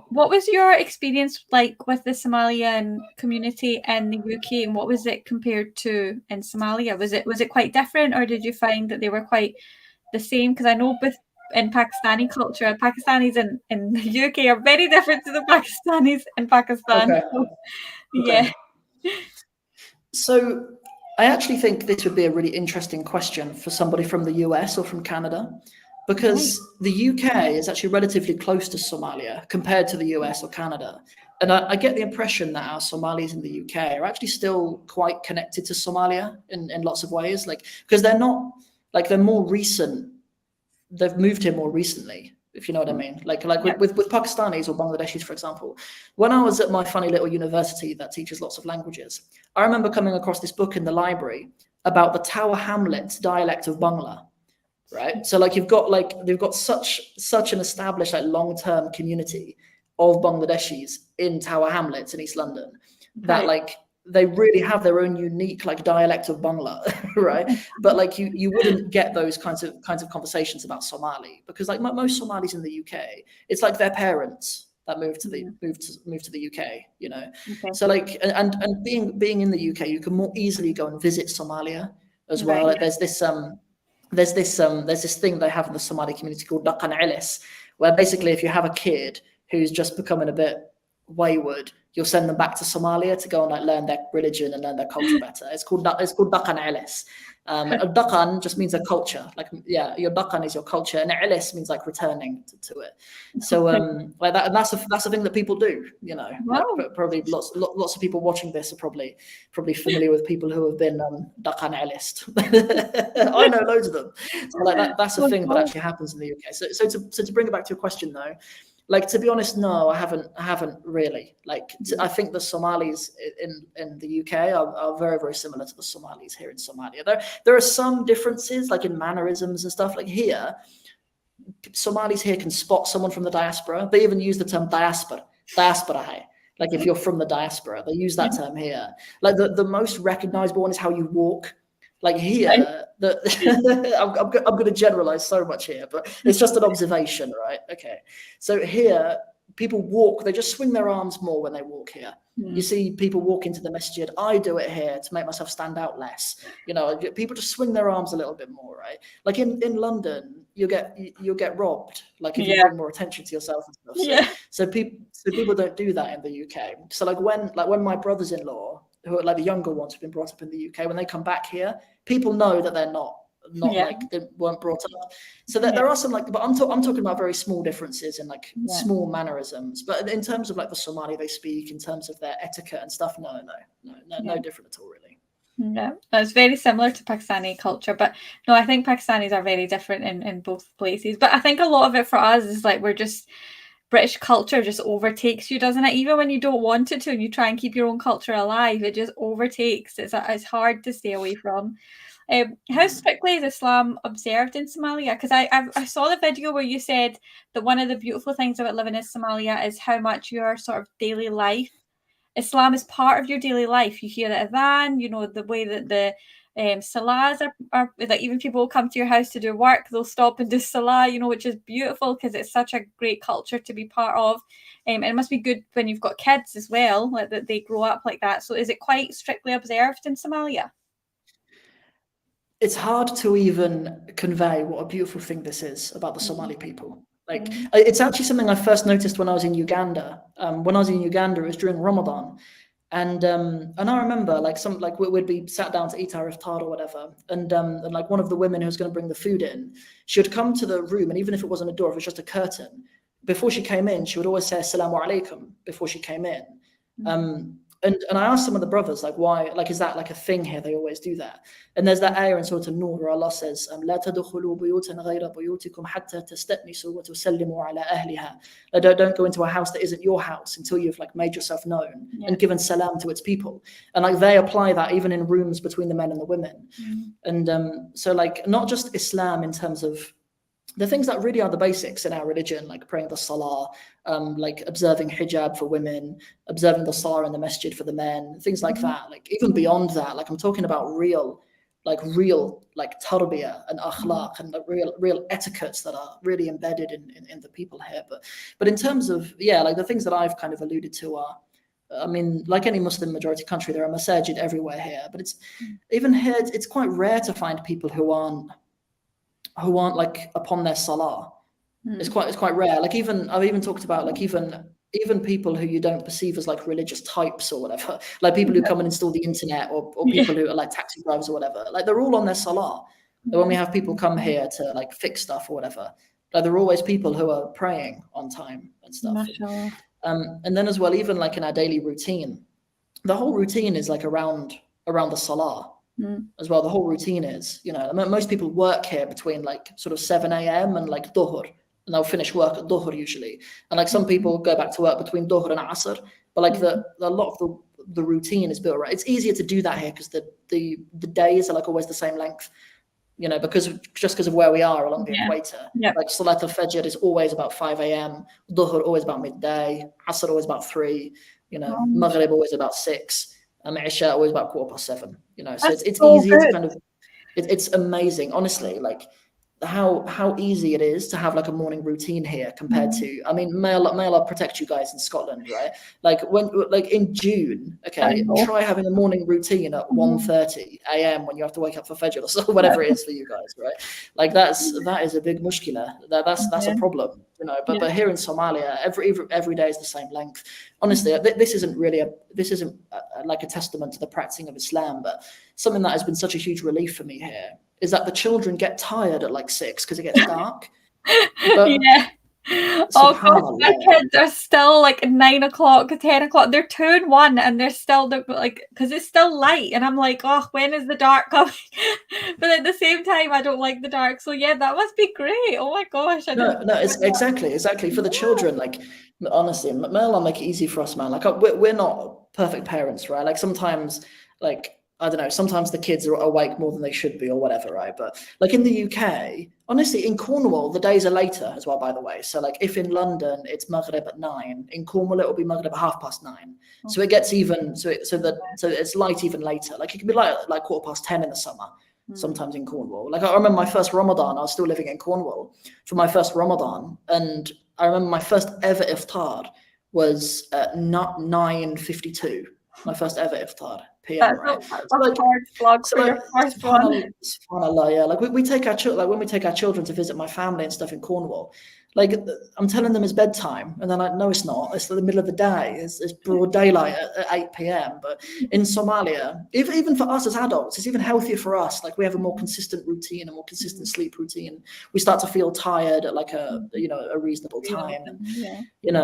What was your experience like with the Somalian community in the UK, and what was it compared to in Somalia? Was it quite different, or did you find that they were quite the same? Because I know in Pakistani culture, Pakistanis in the UK are very different to the Pakistanis in Pakistan. Okay. So, yeah. So I actually think this would be a really interesting question for somebody from the US or from Canada, because the UK is actually relatively close to Somalia compared to the US or Canada. And I get the impression that our Somalis in the UK are actually still quite connected to Somalia in lots of ways, because they're not, they're more recent. They've moved here more recently, if you know what I mean. With Pakistanis or Bangladeshis, for example. When I was at my funny little university that teaches lots of languages, I remember coming across this book in the library about the Tower Hamlets dialect of Bangla. Right, so they've got such an established long-term community of Bangladeshis in Tower Hamlets in East London that they really have their own unique dialect of Bangla, right? But you wouldn't get those kinds of conversations about Somali, because most Somalis in the UK, it's their parents that moved to the UK, Okay. So and being in the UK, you can more easily go and visit Somalia as well. Like there's this thing they have in the Somali community called Dhaqan Ilis, where basically if you have a kid who's just becoming a bit wayward, you'll send them back to Somalia to go and like learn their religion and learn their culture better. It's called Dhaqan Ilis. Dhaqan just means a culture. Like, yeah, your Dhaqan is your culture, and Ilis means like returning to it. So like that, and that's a thing that people do, you know. Wow. Like, probably lots of people watching this are probably familiar with people who have been Dhaqan Ilist. I know loads of them. So like that's a thing that actually happens in the UK. So to bring it back to your question though, like, to be honest, no, I haven't really. Like, I think the Somalis in the UK are very, very similar to the Somalis here in Somalia. There are some differences, like in mannerisms and stuff. Like here, Somalis here can spot someone from the diaspora. They even use the term diaspora. Like if you're from the diaspora, they use that term here. Like the most recognizable one is how you walk. Like here, I'm going to generalize so much here, but it's just an observation, right? Okay. So here, people walk, they just swing their arms more when they walk here. You see people walk into the masjid. I do it here to make myself stand out less. You know, people just swing their arms a little bit more, right? Like in London, you'll get robbed, like if you bring more attention to yourself and stuff. So people don't do that in the UK. So like when my brothers-in-law, who are like the younger ones who've been brought up in the UK, when they come back here, people know that they're not like they weren't brought up. So there are some like, but I'm talking about very small differences in like small mannerisms. But in terms of like the Somali they speak, in terms of their etiquette and stuff, no different at all really. Yeah, it's very similar to Pakistani culture, but no, I think Pakistanis are very different in both places. But I think a lot of it for us is like British culture just overtakes you, doesn't it? Even when you don't want it to, and you try and keep your own culture alive, it just overtakes. It's hard to stay away from. How strictly is Islam observed in Somalia? Because I saw the video where you said that one of the beautiful things about living in Somalia is how much your sort of daily life, Islam is part of your daily life. You hear the adhan, you know, the way that the salahs are like, even people will come to your house to do work, they'll stop and do salah, you know, which is beautiful because it's such a great culture to be part of. And it must be good when you've got kids as well, like that they grow up like that. So is it quite strictly observed in Somalia? It's hard to even convey what a beautiful thing this is about the Somali people. Like, it's actually something I first noticed when I was in Uganda. When I was in Uganda, it was during Ramadan. And I remember like we'd be sat down to eat our iftar or whatever, and like one of the women who was going to bring the food in, she would come to the room, and even if it wasn't a door, if it was just a curtain, before she came in, she would always say Assalamu alaikum before she came in. And I asked some of the brothers, like, why, like, is that like a thing here? They always do that. And there's that ayah in Surah An-Nur where Allah says, لا تدخلوا بيوتا غير بيوتكم حتى تستأنسوا وتسلموا على أهلها. Don't go into a house that isn't your house until you've like made yourself known and given salam to its people. And like they apply that even in rooms between the men and the women. And so like not just Islam in terms of the things that really are the basics in our religion, like praying the salah, like observing hijab for women, observing the salah in the masjid for the men, things like that. Like even beyond that, like I'm talking about real tarbiyah and akhlaq and the real etiquettes that are really embedded in the people here. But in terms of, like the things that I've kind of alluded to are, I mean, like any Muslim majority country, there are masajid everywhere here, but it's even here, it's quite rare to find people who aren't like upon their salah. It's quite rare. Like I've even talked about like even people who you don't perceive as like religious types or whatever, like people who come and install the internet or people who are like taxi drivers or whatever, like they're all on their salah. And when we have people come here to like fix stuff or whatever, like there are always people who are praying on time and stuff. And then as well, even like in our daily routine, the whole routine is like around the salah. As well, the whole routine is, you know, most people work here between like sort of 7 a.m. and like dhuhr, and they'll finish work at dhuhr usually. And like some people go back to work between dhuhr and asr, but like a lot of the routine is built right. It's easier to do that here because the days are like always the same length, you know, because of where we are along the equator. Like Salat al-Fajr is always about 5 a.m., dhuhr always about midday, asr always about 3, you know, maghrib always about 6. Isha always about 7:15, you know. So it's easier to kind of, it's amazing, honestly. Like how easy it is to have like a morning routine here compared to, I mean, may Allah protect you guys in Scotland, right? Like in June, okay, try having a morning routine at 1:30 a.m. when you have to wake up for Fajr or so, whatever it is for you guys, right? Like that is a big mushkila. That's a problem, you know. But here in Somalia, every day is the same length. Honestly, this isn't like a testament to the practicing of Islam, but something that has been such a huge relief for me here is that the children get tired at like 6 because it gets dark. But, oh god, my kids are still like 9 o'clock, 10 o'clock. They're 2 and 1, and they're still like, because it's still light, and I'm like, oh, when is the dark coming? But at the same time, I don't like the dark. So yeah, that must be great. Oh my gosh. No, it's exactly for the children. Like, honestly, may Allah make it easy for us, man. Like, we're not perfect parents, right? Like sometimes, like, I don't know, sometimes the kids are awake more than they should be or whatever, right? But like in the UK, honestly, in Cornwall, the days are later as well, by the way. So like if in London, it's Maghrib at 9, in Cornwall, it'll be Maghrib at 9:30. So it gets even, so it's light even later. Like it can be like 10:15 in the summer, sometimes in Cornwall. Like I remember my first Ramadan, I was still living in Cornwall for my first Ramadan. And I remember my first ever iftar was at 9:52. My first ever iftar. PM, right? SubhanAllah, yeah. Like we take our children, like when we take our children to visit my family and stuff in Cornwall, like I'm telling them it's bedtime, and they're like, no, it's not. It's the middle of the day. It's broad daylight at 8 p.m. But in Somalia, even for us as adults, it's even healthier for us. Like we have a more consistent routine, a more consistent sleep routine. We start to feel tired at like a reasonable time, and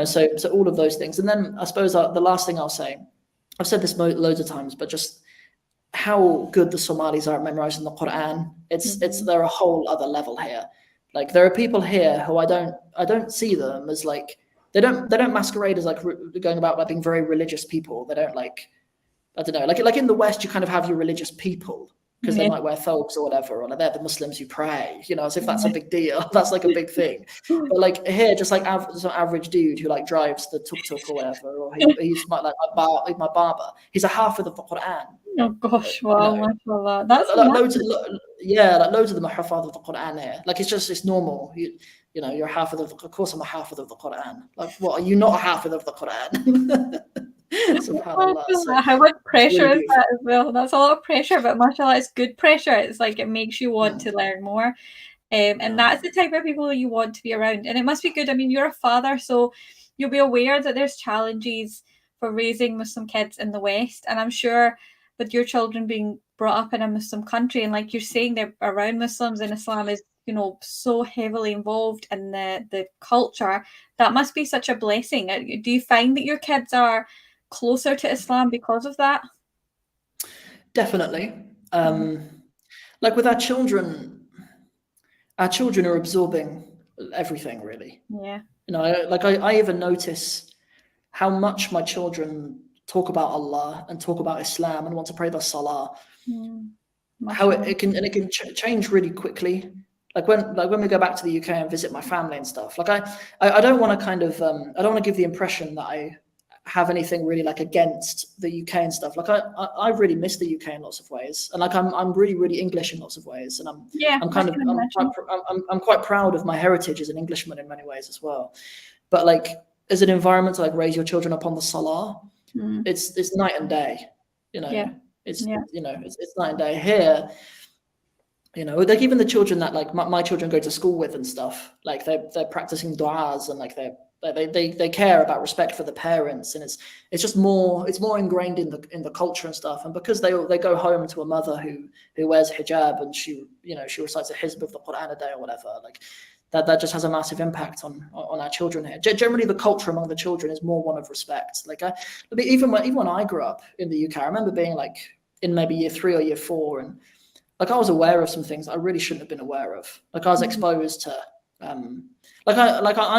so all of those things. And then I suppose the last thing I'll say. I've said this loads of times, but just how good the Somalis are at memorizing the Qur'an. They're a whole other level here. Like there are people here who I don't see them as like they don't masquerade as like going about like being very religious people. They don't like, I don't know, like in the West you kind of have your religious people because they might wear thogues or whatever, or they're the Muslims who pray, as if that's a big deal. That's like a big thing. But like here, just like some average dude who like drives the tuk-tuk or whatever, or he's like my barber. He's a hafiz of the Qur'an. Oh gosh, wow, mashallah. That's like loads of them are hafiz of the Qur'an here. Like it's normal. You're a hafiz of course I'm a hafiz of the Qur'an. Like what, are you not a hafiz of the Qur'an? SubhanAllah. How much pressure is that as well? That's a lot of pressure, but mashallah, it's good pressure. It's like it makes you want to learn more. And that's the type of people you want to be around. And it must be good. I mean, you're a father, so you'll be aware that there's challenges for raising Muslim kids in the West. And I'm sure with your children being brought up in a Muslim country, and like you're saying, they're around Muslims and Islam is, so heavily involved in the culture, that must be such a blessing. Do you find that your kids are closer to Islam because of that? Definitely. Like with our children are absorbing everything, really. Yeah. I even notice how much my children talk about Allah and talk about Islam and want to pray the Salah. How it can change really quickly. Like when we go back to the UK and visit my family and stuff. Like I don't want to I don't want to give the impression that I have anything really like against the UK and stuff. Like I really miss the UK in lots of ways, and like I'm really, really English in lots of ways, and I'm quite proud of my heritage as an Englishman in many ways as well. But like as an environment to like raise your children upon the Salah, it's night and day. It's night and day here. Like even the children that like my children go to school with and stuff, like they're practicing du'as and like they care about respect for the parents, and it's just more ingrained in the culture and stuff. And because they go home to a mother who wears hijab and she recites a hizb of the Qur'an a day or whatever, like that just has a massive impact on our children here. Generally, the culture among the children is more one of respect. Like even when I grew up in the UK, I remember being like in maybe year 3 or year 4, and like I was aware of some things I really shouldn't have been aware of. Like I was exposed to, I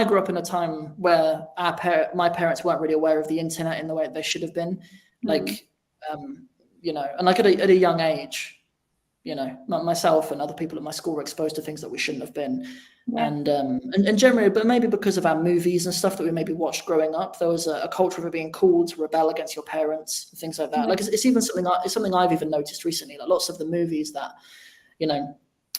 grew up in a time where my parents weren't really aware of the internet in the way that they should have been. Like, and like at a young age, myself and other people at my school were exposed to things that we shouldn't have been. Yeah. And generally, but maybe because of our movies and stuff that we maybe watched growing up, there was a culture of it being cool to rebel against your parents and things like that. Like it's even something I've even noticed recently. Like lots of the movies that,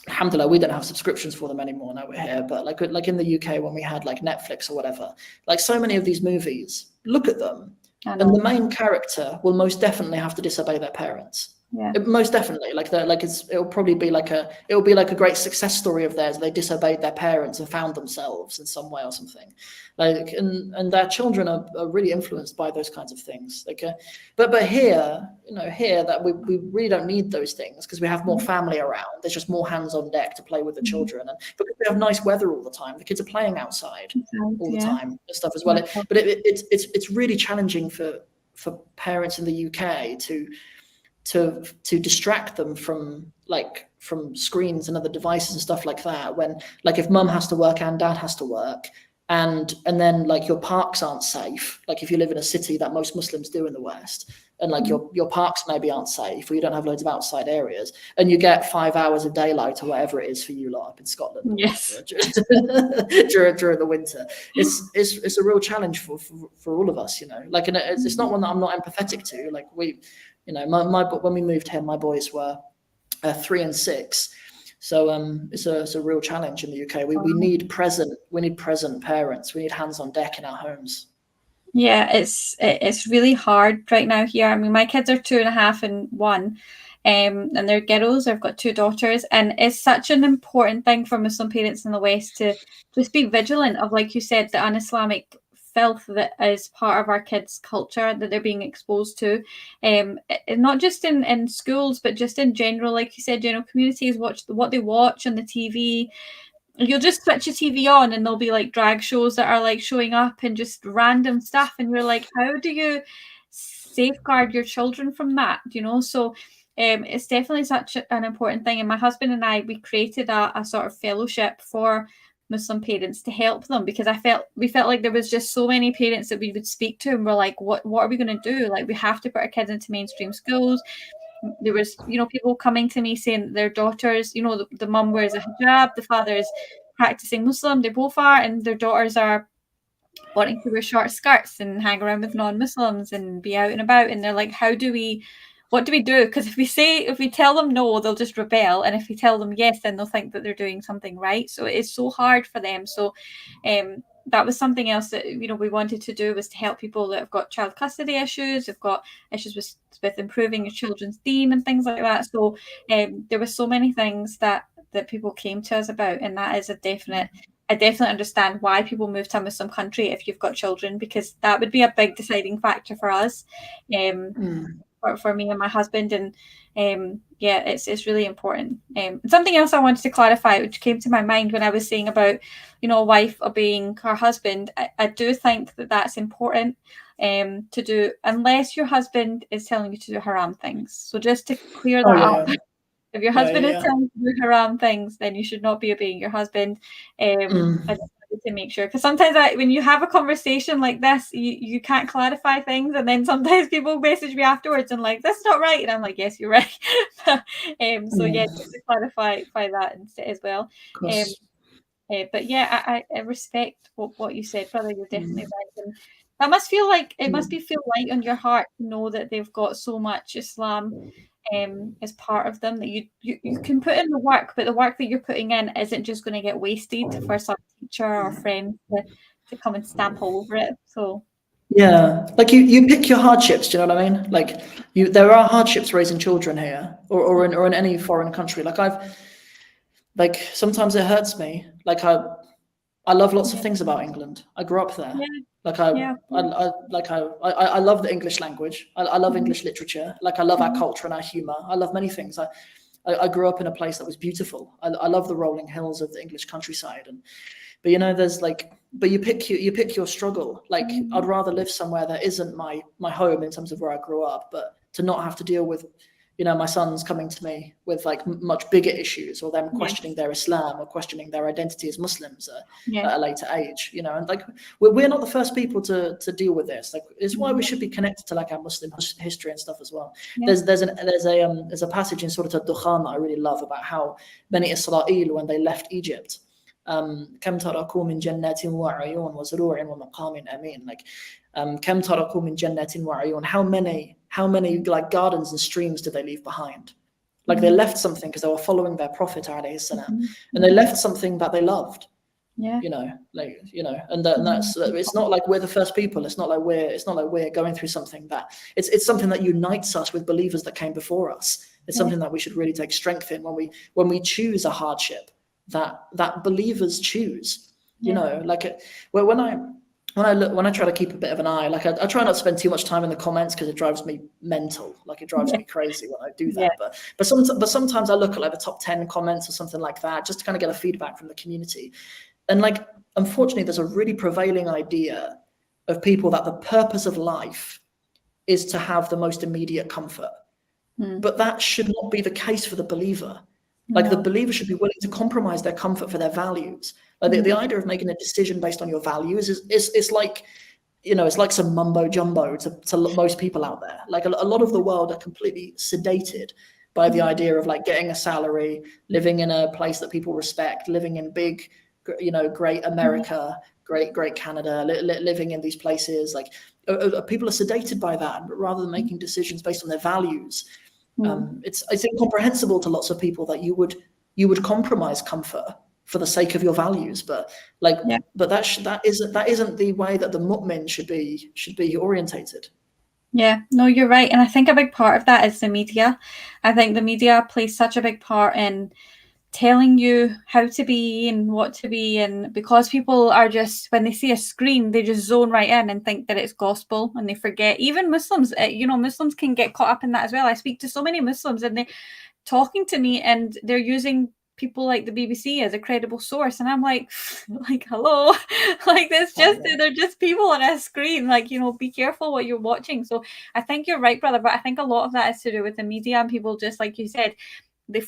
alhamdulillah, we don't have subscriptions for them anymore now we're here, but like in the UK when we had like Netflix or whatever, like so many of these movies, look at them, and the main character will most definitely have to disobey their parents. Yeah. Most definitely, it'll probably be like a great success story of theirs. They disobeyed their parents and found themselves in some way or something, like, and their children are really influenced by those kinds of things. Like, but here, here that we really don't need those things because we have more family around. There's just more hands on deck to play with the children, and because we have nice weather all the time, the kids are playing outside all the time and stuff as well. But it's really challenging for parents in the UK to distract them from screens and other devices and stuff like that, when like if mum has to work and dad has to work, and then like your parks aren't safe, like if you live in a city that most Muslims do in the West, and like your parks maybe aren't safe, or you don't have loads of outside areas, and you get 5 hours of daylight or whatever it is for you lot up in Scotland, yes, during the winter, it's a real challenge for all of us, like, and it's not one that I'm not empathetic to. Like when we moved here, my boys were 3 and 6, so it's a real challenge in the UK. We need present parents. We need hands on deck in our homes. Yeah, it's really hard right now here. I mean, my kids are 2.5 and 1, and they're girls. I've got 2 daughters, and it's such an important thing for Muslim parents in the West to just be vigilant of, like you said, the un-Islamic filth that is part of our kids' culture that they're being exposed to, not just in schools, but just in general. Like you said, communities watch what they watch on the TV. You'll just switch your TV on and there'll be like drag shows that are like showing up and just random stuff, and you're like, how do you safeguard your children from that? So it's definitely such an important thing. And my husband and I, we created a sort of fellowship for Muslim parents to help them, because we felt like there was just so many parents that we would speak to, and we're like, what are we going to do? Like, we have to put our kids into mainstream schools. There was, people coming to me saying that their daughters, the mum wears a hijab, the father is practicing Muslim, they both are, and their daughters are wanting to wear short skirts and hang around with non-Muslims and be out and about. And they're like, what do we do? Because if we tell them no, they'll just rebel. And if we tell them yes, then they'll think that they're doing something right. So it's so hard for them. So that was something else that, we wanted to do, was to help people that have got child custody issues, have got issues with improving your children's deen and things like that. So there were so many things that people came to us about. And that is I definitely understand why people move to a Muslim country if you've got children, because that would be a big deciding factor for us. For me and my husband, and it's really important. Something else I wanted to clarify, which came to my mind when I was saying about a wife obeying her husband, I do think that that's important to do, unless your husband is telling you to do haram things. So just to clear that up, if your husband is telling you to do haram things, then you should not be obeying your husband. I just wanted to make sure, because sometimes when you have a conversation like this, you can't clarify things, and then sometimes people message me afterwards and like, that's not right, and I'm like, yes, you're right. So just to clarify that as well. But yeah, I respect what you said, brother. You're definitely right. And that must feel like feel light on your heart to know that they've got so much Islam as part of them, that you can put in the work, but the work that you're putting in isn't just going to get wasted for some teacher or friend to come and stamp all over it. So like you pick your hardships. Do you know what I mean? Like there are hardships raising children here, or in any foreign country. Like sometimes it hurts me. Like I love lots of things about England. I grew up there. I love the English language. I love English literature. Like I love our culture and our humor. I love many things. I grew up in a place that was beautiful. I love the rolling hills of the English countryside. But you pick your struggle. Like I'd rather live somewhere that isn't my home in terms of where I grew up, but to not have to deal with my sons coming to me with like much bigger issues, or them questioning their Islam or questioning their identity as Muslims at a later age, and like we're not the first people to deal with this. Like it's why we should be connected to like our Muslim history and stuff as well. There's a passage in Surah Al-Dukhan that I really love about how Bani Israel, when they left Egypt, كم تركوا من جنات وعيون وزروع ومقام أمين, like كم تركوا من جنات وعيون, how many like gardens and streams did they leave behind, Like they left something because they were following their prophet, alayhi salam, and they left something that they loved. Yeah. You know, like, you know, and that's, it's not like we're the first people. It's not like we're going through something that it's something that unites us with believers that came before us. It's something that we should really take strength in when we choose a hardship that believers choose. You know, like when I try to keep a bit of an eye, like I try not to spend too much time in the comments because it drives me mental. Like it drives me crazy when I do that. But sometimes I look at like the top 10 comments or something like that, just to kind of get a feedback from the community. And like, unfortunately, there's a really prevailing idea of people that the purpose of life is to have the most immediate comfort. But that should not be the case for the believer. Like the believer should be willing to compromise their comfort for their values. Like the idea of making a decision based on your values is like, you know, it's like some mumbo jumbo to most people out there. Like a lot of the world are completely sedated by the idea of like getting a salary, living in a place that people respect, living in big, you know, great America, great Canada, living in these places. Like people are sedated by that, but rather than making decisions based on their values, it's incomprehensible to lots of people that you would compromise comfort for the sake of your values. But like, but that isn't the way that the mu'min should be orientated. Yeah, no, you're right. And I think a big part of that is the media. I think the media plays such a big part in telling you how to be and what to be, and because people are just, when they see a screen, they just zone right in and think that it's gospel, and they forget. Even Muslims, you know, Muslims can get caught up in that as well. I speak to so many Muslims and they're talking to me and they're using people like the BBC as a credible source, and I'm like hello, like that's just they're just people on a screen. Like, you know, be careful what you're watching. So I think you're right, brother, but I think a lot of that is to do with the media, and people, just like you said, they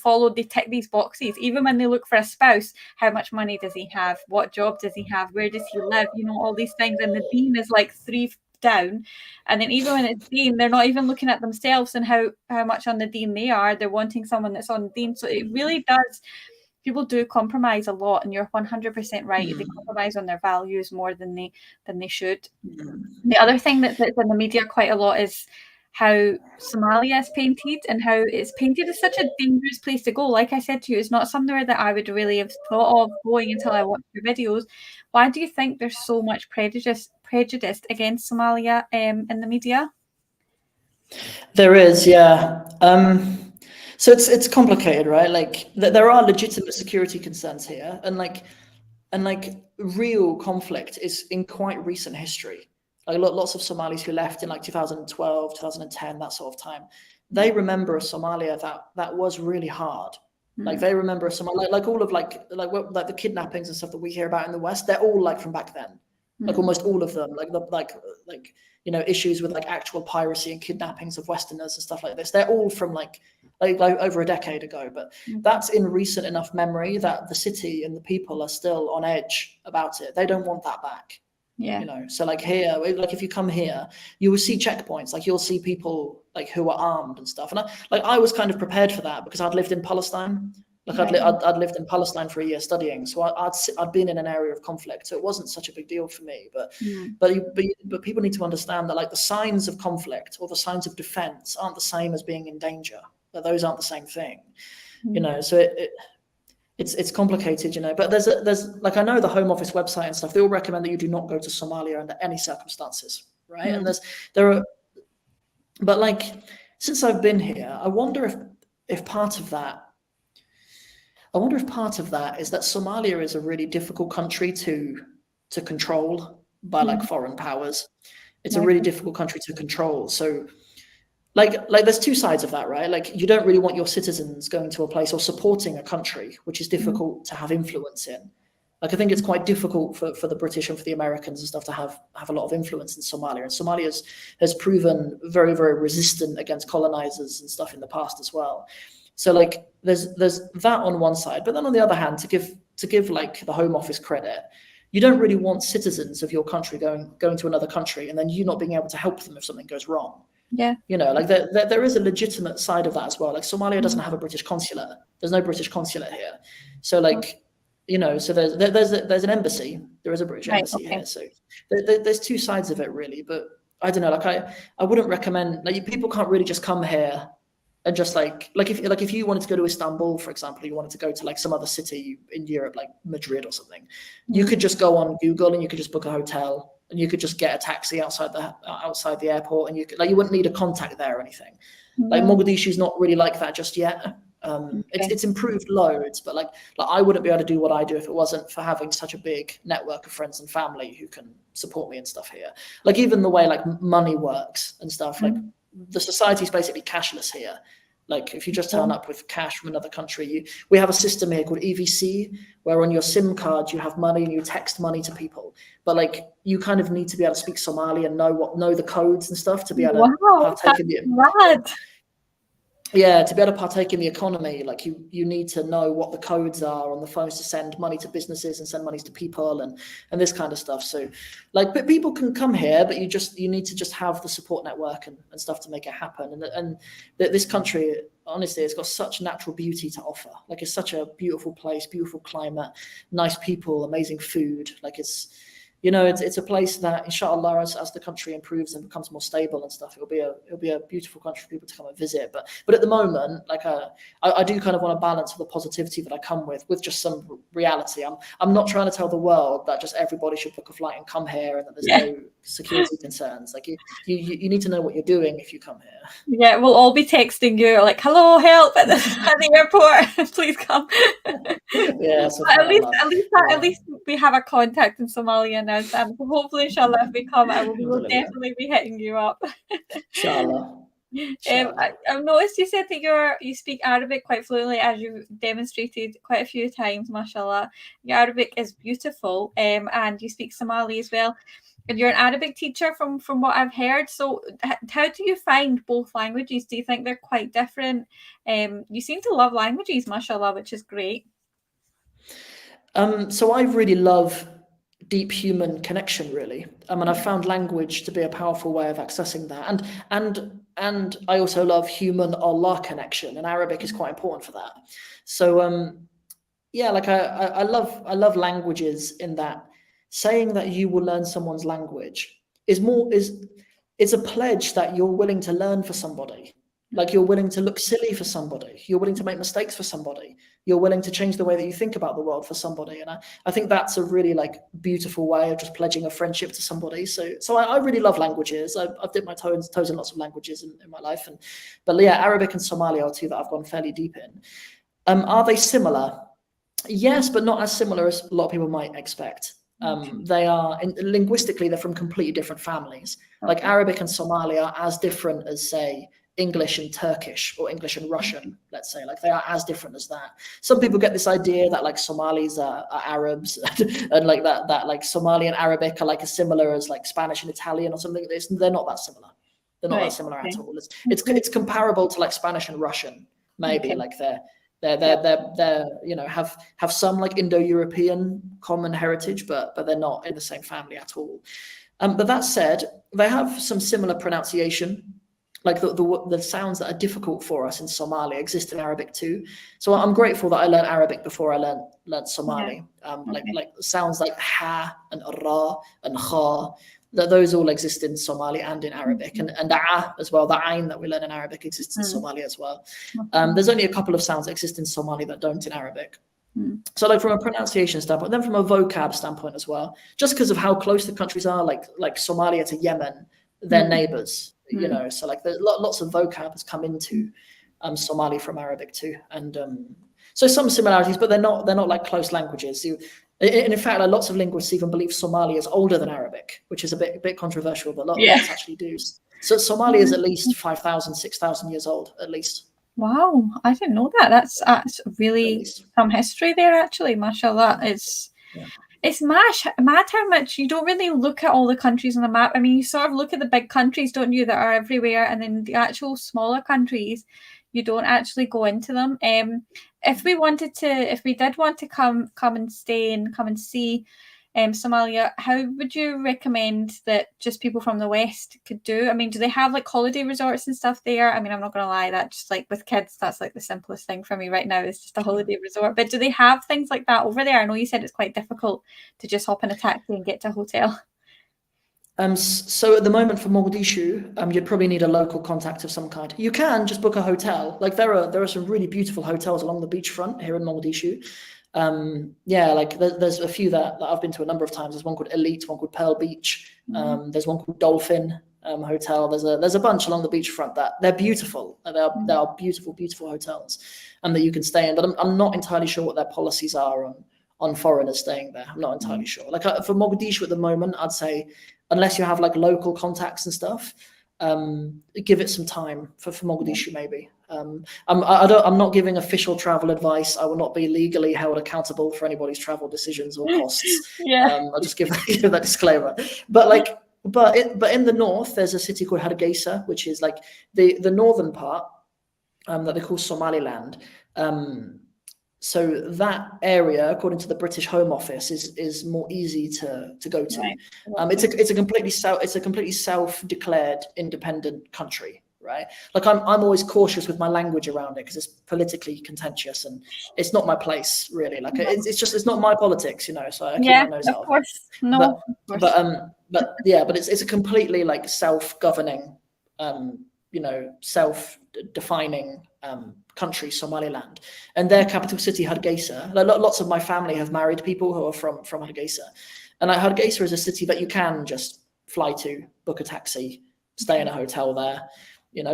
tick these boxes. Even when they look for a spouse, how much money does he have, what job does he have, where does he live, you know, all these things. And the deen is like 3 down. And then even when it's deen, they're not even looking at themselves and how much on the deen they are. They're wanting someone that's on deen. So it really does, people do compromise a lot, and you're 100% right. They compromise on their values more than they should. The other thing that's in the media quite a lot is how Somalia is painted, and how it's painted as such a dangerous place to go. Like I said to you, it's not somewhere that I would really have thought of going until I watched your videos. Why do you think there's so much prejudice against Somalia in the media? There is, yeah. So it's complicated, right? Like there are legitimate security concerns here, and real conflict is in quite recent history. Like lots of Somalis who left in like 2012, 2010, that sort of time, they remember a Somalia that was really hard. Like they remember a Somalia, like all of like the kidnappings and stuff that we hear about in the West, they're all like from back then. Like almost all of them, like you know, issues with like actual piracy and kidnappings of Westerners and stuff like this, they're all from like over a decade ago. But that's in recent enough memory that the city and the people are still on edge about it. They don't want that back. Yeah. You know, so like here, like if you come here, you will see checkpoints. Like you'll see people like who are armed and stuff. And I was kind of prepared for that because I'd lived in Palestine. Like I'd lived in Palestine for a year studying, so I'd been in an area of conflict, so it wasn't such a big deal for me. But people need to understand that like the signs of conflict or the signs of defense aren't the same as being in danger. That those aren't the same thing. You know, so it's complicated, you know. But there's like, I know the Home Office website and stuff, they all recommend that you do not go to Somalia under any circumstances, right? And but like, since I've been here, I wonder if part of that is that Somalia is a really difficult country to control by like foreign powers. It's a really difficult country to control. So like there's two sides of that, right? Like you don't really want your citizens going to a place or supporting a country which is difficult to have influence in. Like I think it's quite difficult for the British and for the Americans and stuff to have a lot of influence in Somalia. And Somalia has proven very, very resistant against colonizers and stuff in the past as well. So like there's that on one side, but then on the other hand, to give like the Home Office credit, you don't really want citizens of your country going to another country and then you not being able to help them if something goes wrong. Yeah. You know, like there is a legitimate side of that as well. Like Somalia doesn't have a British consulate. There's no British consulate here. So like, you know, so there's an embassy. There is a British embassy here. So there's two sides of it really. But I don't know, like I wouldn't recommend, like people can't really just come here And just like if you wanted to go to Istanbul, for example, you wanted to go to like some other city in Europe, like Madrid or something, you could just go on Google and you could just book a hotel and you could just get a taxi outside the airport, and you wouldn't need a contact there or anything. Like Mogadishu's not really like that just yet. It's improved loads, but like I wouldn't be able to do what I do if it wasn't for having such a big network of friends and family who can support me and stuff here. Like even the way like money works and stuff, like the society is basically cashless here. Like if you just turn up with cash from another country, we have a system here called EVC, where on your SIM card you have money and you text money to people. But like you kind of need to be able to speak Somali and know the codes and stuff to be able to partake in the to be able to partake in the economy. Like you need to know what the codes are on the phones to send money to businesses and send money to people and this kind of stuff. So like, but people can come here, but you need to just have the support network and stuff to make it happen. And this country, honestly, it's got such natural beauty to offer. Like it's such a beautiful place, beautiful climate, nice people, amazing food. Like it's a place that, inshallah, as the country improves and becomes more stable and stuff, it'll be a beautiful country for people to come and visit. But at the moment, like I do kind of want to balance the positivity that I come with just some reality. I'm not trying to tell the world that just everybody should book a flight and come here and that there's no security concerns. Like you need to know what you're doing if you come here. Yeah, we'll all be texting you like, "Hello, help at the airport, please come." Yeah, so at least we have a contact in Somalia now, Sam. So hopefully, inshallah, if we come, we will definitely be hitting you up. Inshallah. I've noticed you said that you speak Arabic quite fluently, as you've demonstrated quite a few times, mashallah. Your Arabic is beautiful, and you speak Somali as well. And you're an Arabic teacher from what I've heard. So how do you find both languages? Do you think they're quite different? You seem to love languages, mashallah, which is great. So I really love deep human connection, really. And I've found language to be a powerful way of accessing that. And I also love human Allah connection, and Arabic is quite important for that. So like I love languages in that saying that you will learn someone's language is a pledge that you're willing to learn for somebody. Like you're willing to look silly for somebody. You're willing to make mistakes for somebody. You're willing to change the way that you think about the world for somebody. And I think that's a really like beautiful way of just pledging a friendship to somebody. So I really love languages. I've dipped my toes in lots of languages in my life. But Arabic and Somali are two that I've gone fairly deep in. Are they similar? Yes, but not as similar as a lot of people might expect. They are linguistically, they're from completely different families. Like Arabic and Somali are as different as, say, English and Turkish or English and Russian, let's say. Like they are as different as that. Some people get this idea that like Somalis are Arabs and like that like Somali and Arabic are like as similar as like Spanish and Italian or something like this. They're not that similar. They're not that similar at all. It's comparable to like Spanish and Russian, maybe. Like they're have some like Indo-European common heritage, but they're not in the same family at all. But that said, they have some similar pronunciation. Like the sounds that are difficult for us in Somali exist in Arabic too. So I'm grateful that I learned Arabic before I learned Somali. Like sounds like ha and ra and kha, those all exist in Somali and in Arabic, and a as well. The ayn that we learn in Arabic exists in Somali as well. There's only a couple of sounds that exist in Somali that don't in Arabic. So like from a pronunciation standpoint, then from a vocab standpoint as well, just because of how close the countries are, like Somalia to Yemen, they're neighbors. So like there's lots of vocab has come into Somali from Arabic too, and so some similarities, but they're not like close languages. In fact, like, lots of linguists even believe Somali is older than Arabic, which is a bit controversial, but lots actually do. So Somali is at least 5,000, 6,000 years old, at least. Wow, I didn't know that. That's really some history there, actually. Mashallah, It's mad how much you don't really look at all the countries on the map. I mean, you sort of look at the big countries, don't you, that are everywhere, and then the actual smaller countries, you don't actually go into them. If we did want to come and stay and come and see Somalia, how would you recommend that just people from the West could do? I mean, do they have like holiday resorts and stuff there? I mean, I'm not going to lie, that just like with kids, that's like the simplest thing for me right now is just a holiday resort. But do they have things like that over there? I know you said it's quite difficult to just hop in a taxi and get to a hotel. So at the moment for Mogadishu, you'd probably need a local contact of some kind. You can just book a hotel. Like there are some really beautiful hotels along the beachfront here in Mogadishu. Yeah, like there's a few that I've been to a number of times. There's one called Elite, one called Pearl Beach. There's one called Dolphin Hotel. There's a bunch along the beachfront that they're beautiful. They are beautiful, beautiful hotels, and that you can stay in. But I'm not entirely sure what their policies are on foreigners staying there. I'm not entirely sure. Like for Mogadishu at the moment, I'd say unless you have like local contacts and stuff, give it some time for Mogadishu maybe. I'm not giving official travel advice. I will not be legally held accountable for anybody's travel decisions or costs. I'll just give that disclaimer. But in the north, there's a city called Hargeisa, which is like the northern part that they call Somaliland. So that area, according to the British Home Office, is more easy to go to. Right. It's a completely self-declared independent country, right? Like I'm always cautious with my language around it because it's politically contentious and it's not my place really. Like it's not my politics, So I keep my nose out of it. No, but it's a completely like self-governing, self-defining country, Somaliland, and their capital city, Hargeisa. Lots of my family have married people who are from Hargeisa, and Hargeisa is a city that you can just fly to, book a taxi, stay in a hotel there,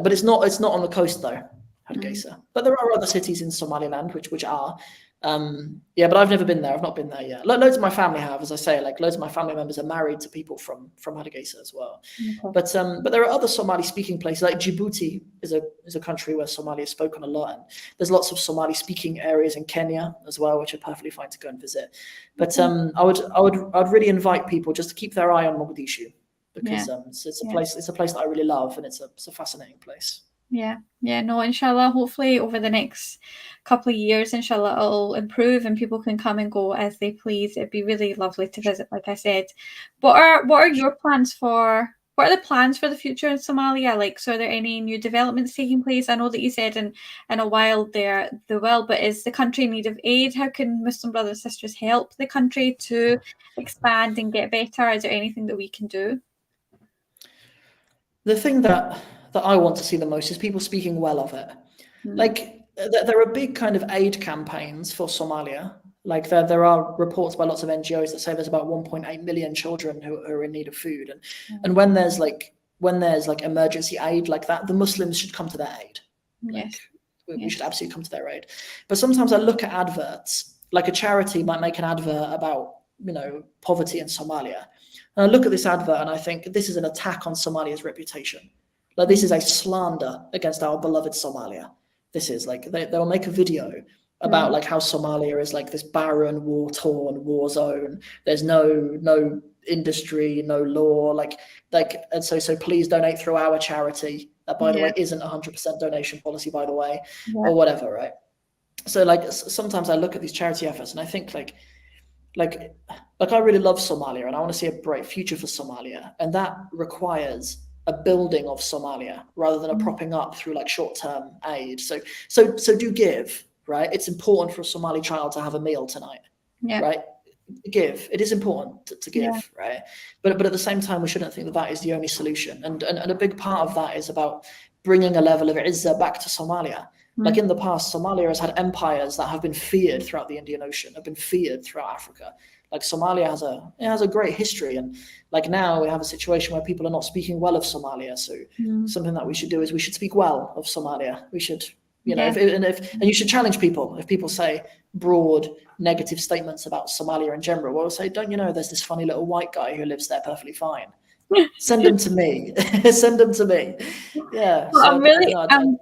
But it's not on the coast though, Hargeisa. But there are other cities in Somaliland which are. But I've never been there. I've not been there yet. Loads of my family have, as I say, like loads of my family members are married to people from Hargeisa as well. But there are other Somali speaking places, like Djibouti is a country where Somali is spoken a lot, and there's lots of Somali speaking areas in Kenya as well, which are perfectly fine to go and visit. But I'd really invite people just to keep their eye on Mogadishu because it's a place that I really love, and it's a fascinating place. No, inshallah, hopefully over the next couple of years, inshallah, it'll improve and people can come and go as they please. It'd be really lovely to visit, like I said. What are your plans what are the plans for the future in Somalia? Like, so are there any new developments taking place? I know that you said in a while they will, but is the country in need of aid? How can Muslim brothers and sisters help the country to expand and get better? Is there anything that we can do? The thing that I want to see the most is people speaking well of it. Like there are big kind of aid campaigns for Somalia. Like there are reports by lots of NGOs that say there's about 1.8 million children who are in need of food. And when there's like emergency aid like that, the Muslims should come to their aid. We should absolutely come to their aid. But sometimes I look at adverts, like a charity might make an advert about, poverty in Somalia. And I look at this advert and I think this is an attack on Somalia's reputation. Like this is a slander against our beloved Somalia. This is like they'll make a video about like how Somalia is like this barren, war-torn war zone. There's no industry, no law, and so please donate through our charity. That by the way isn't 100% donation policy, by the way, or whatever, right? So like sometimes I look at these charity efforts and I think like I really love Somalia and I want to see a bright future for Somalia, and that requires a building of Somalia rather than a propping up through like short-term aid. So do give, right? It's important for a Somali child to have a meal tonight, right? Give. It is important to give, right? But at the same time, we shouldn't think that is the only solution. And a big part of that is about bringing a level of izzah back to Somalia. Like in the past, Somalia has had empires that have been feared throughout the Indian Ocean, have been feared throughout Africa. Like Somalia has a great history, and like now we have a situation where people are not speaking well of Somalia. So something that we should do is we should speak well of Somalia. We should, and you should challenge people. If people say broad negative statements about Somalia in general, we'll say, don't you know there's this funny little white guy who lives there perfectly fine? Send him to me. Send him to me. Yeah. Well, so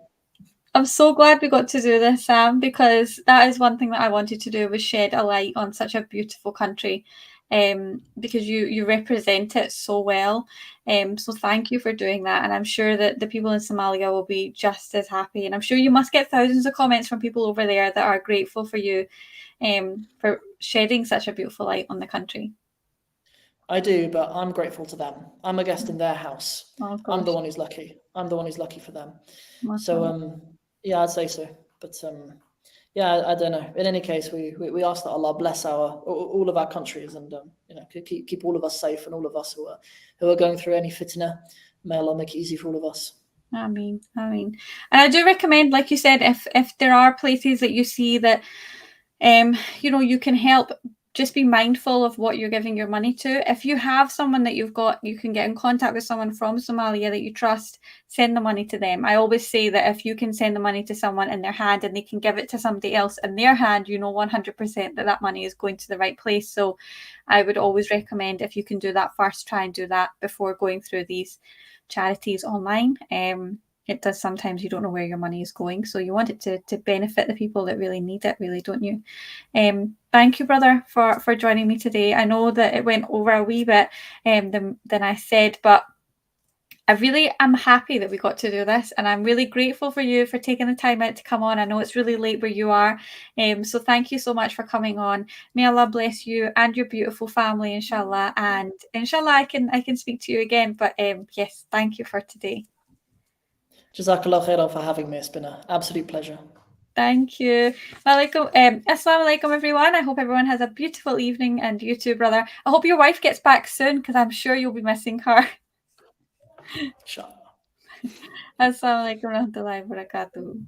I'm so glad we got to do this, Sam, because that is one thing that I wanted to do, was shed a light on such a beautiful country, because you represent it so well. So thank you for doing that. And I'm sure that the people in Somalia will be just as happy. And I'm sure you must get thousands of comments from people over there that are grateful for you for shedding such a beautiful light on the country. I do, but I'm grateful to them. I'm a guest in their house. I'm the one who's lucky. I'm the one who's lucky for them. So, yeah, I'd say so. But yeah, I don't know. In any case, we ask that Allah bless all of our countries, and keep all of us safe, and all of us who are going through any fitna, may Allah make it easy for all of us. Ameen. And I do recommend, like you said, if there are places that you see that you can help, just be mindful of what you're giving your money to. If you have someone that you can get in contact with someone from Somalia that you trust, send the money to them. I always say that if you can send the money to someone in their hand and they can give it to somebody else in their hand, 100% that money is going to the right place. So I would always recommend, if you can do that first, try and do that before going through these charities online. It does sometimes, you don't know where your money is going, so you want it to benefit the people that really need it, really, don't you? Thank you, brother, for joining me today. I know that it went over a wee bit than I said, but I really am happy that we got to do this, and I'm really grateful for you for taking the time out to come on. I know it's really late where you are, so thank you so much for coming on. May Allah bless you and your beautiful family, inshallah, and inshallah I can speak to you again. But yes, thank you for today. Jazakallah khairan for having me. It's been an absolute pleasure. Thank you. Assalamu alaikum, everyone. I hope everyone has a beautiful evening, and you too, brother. I hope your wife gets back soon, because I'm sure you'll be missing her. Inshallah. Assalamu alaikum warahmatullahi wabarakatuh.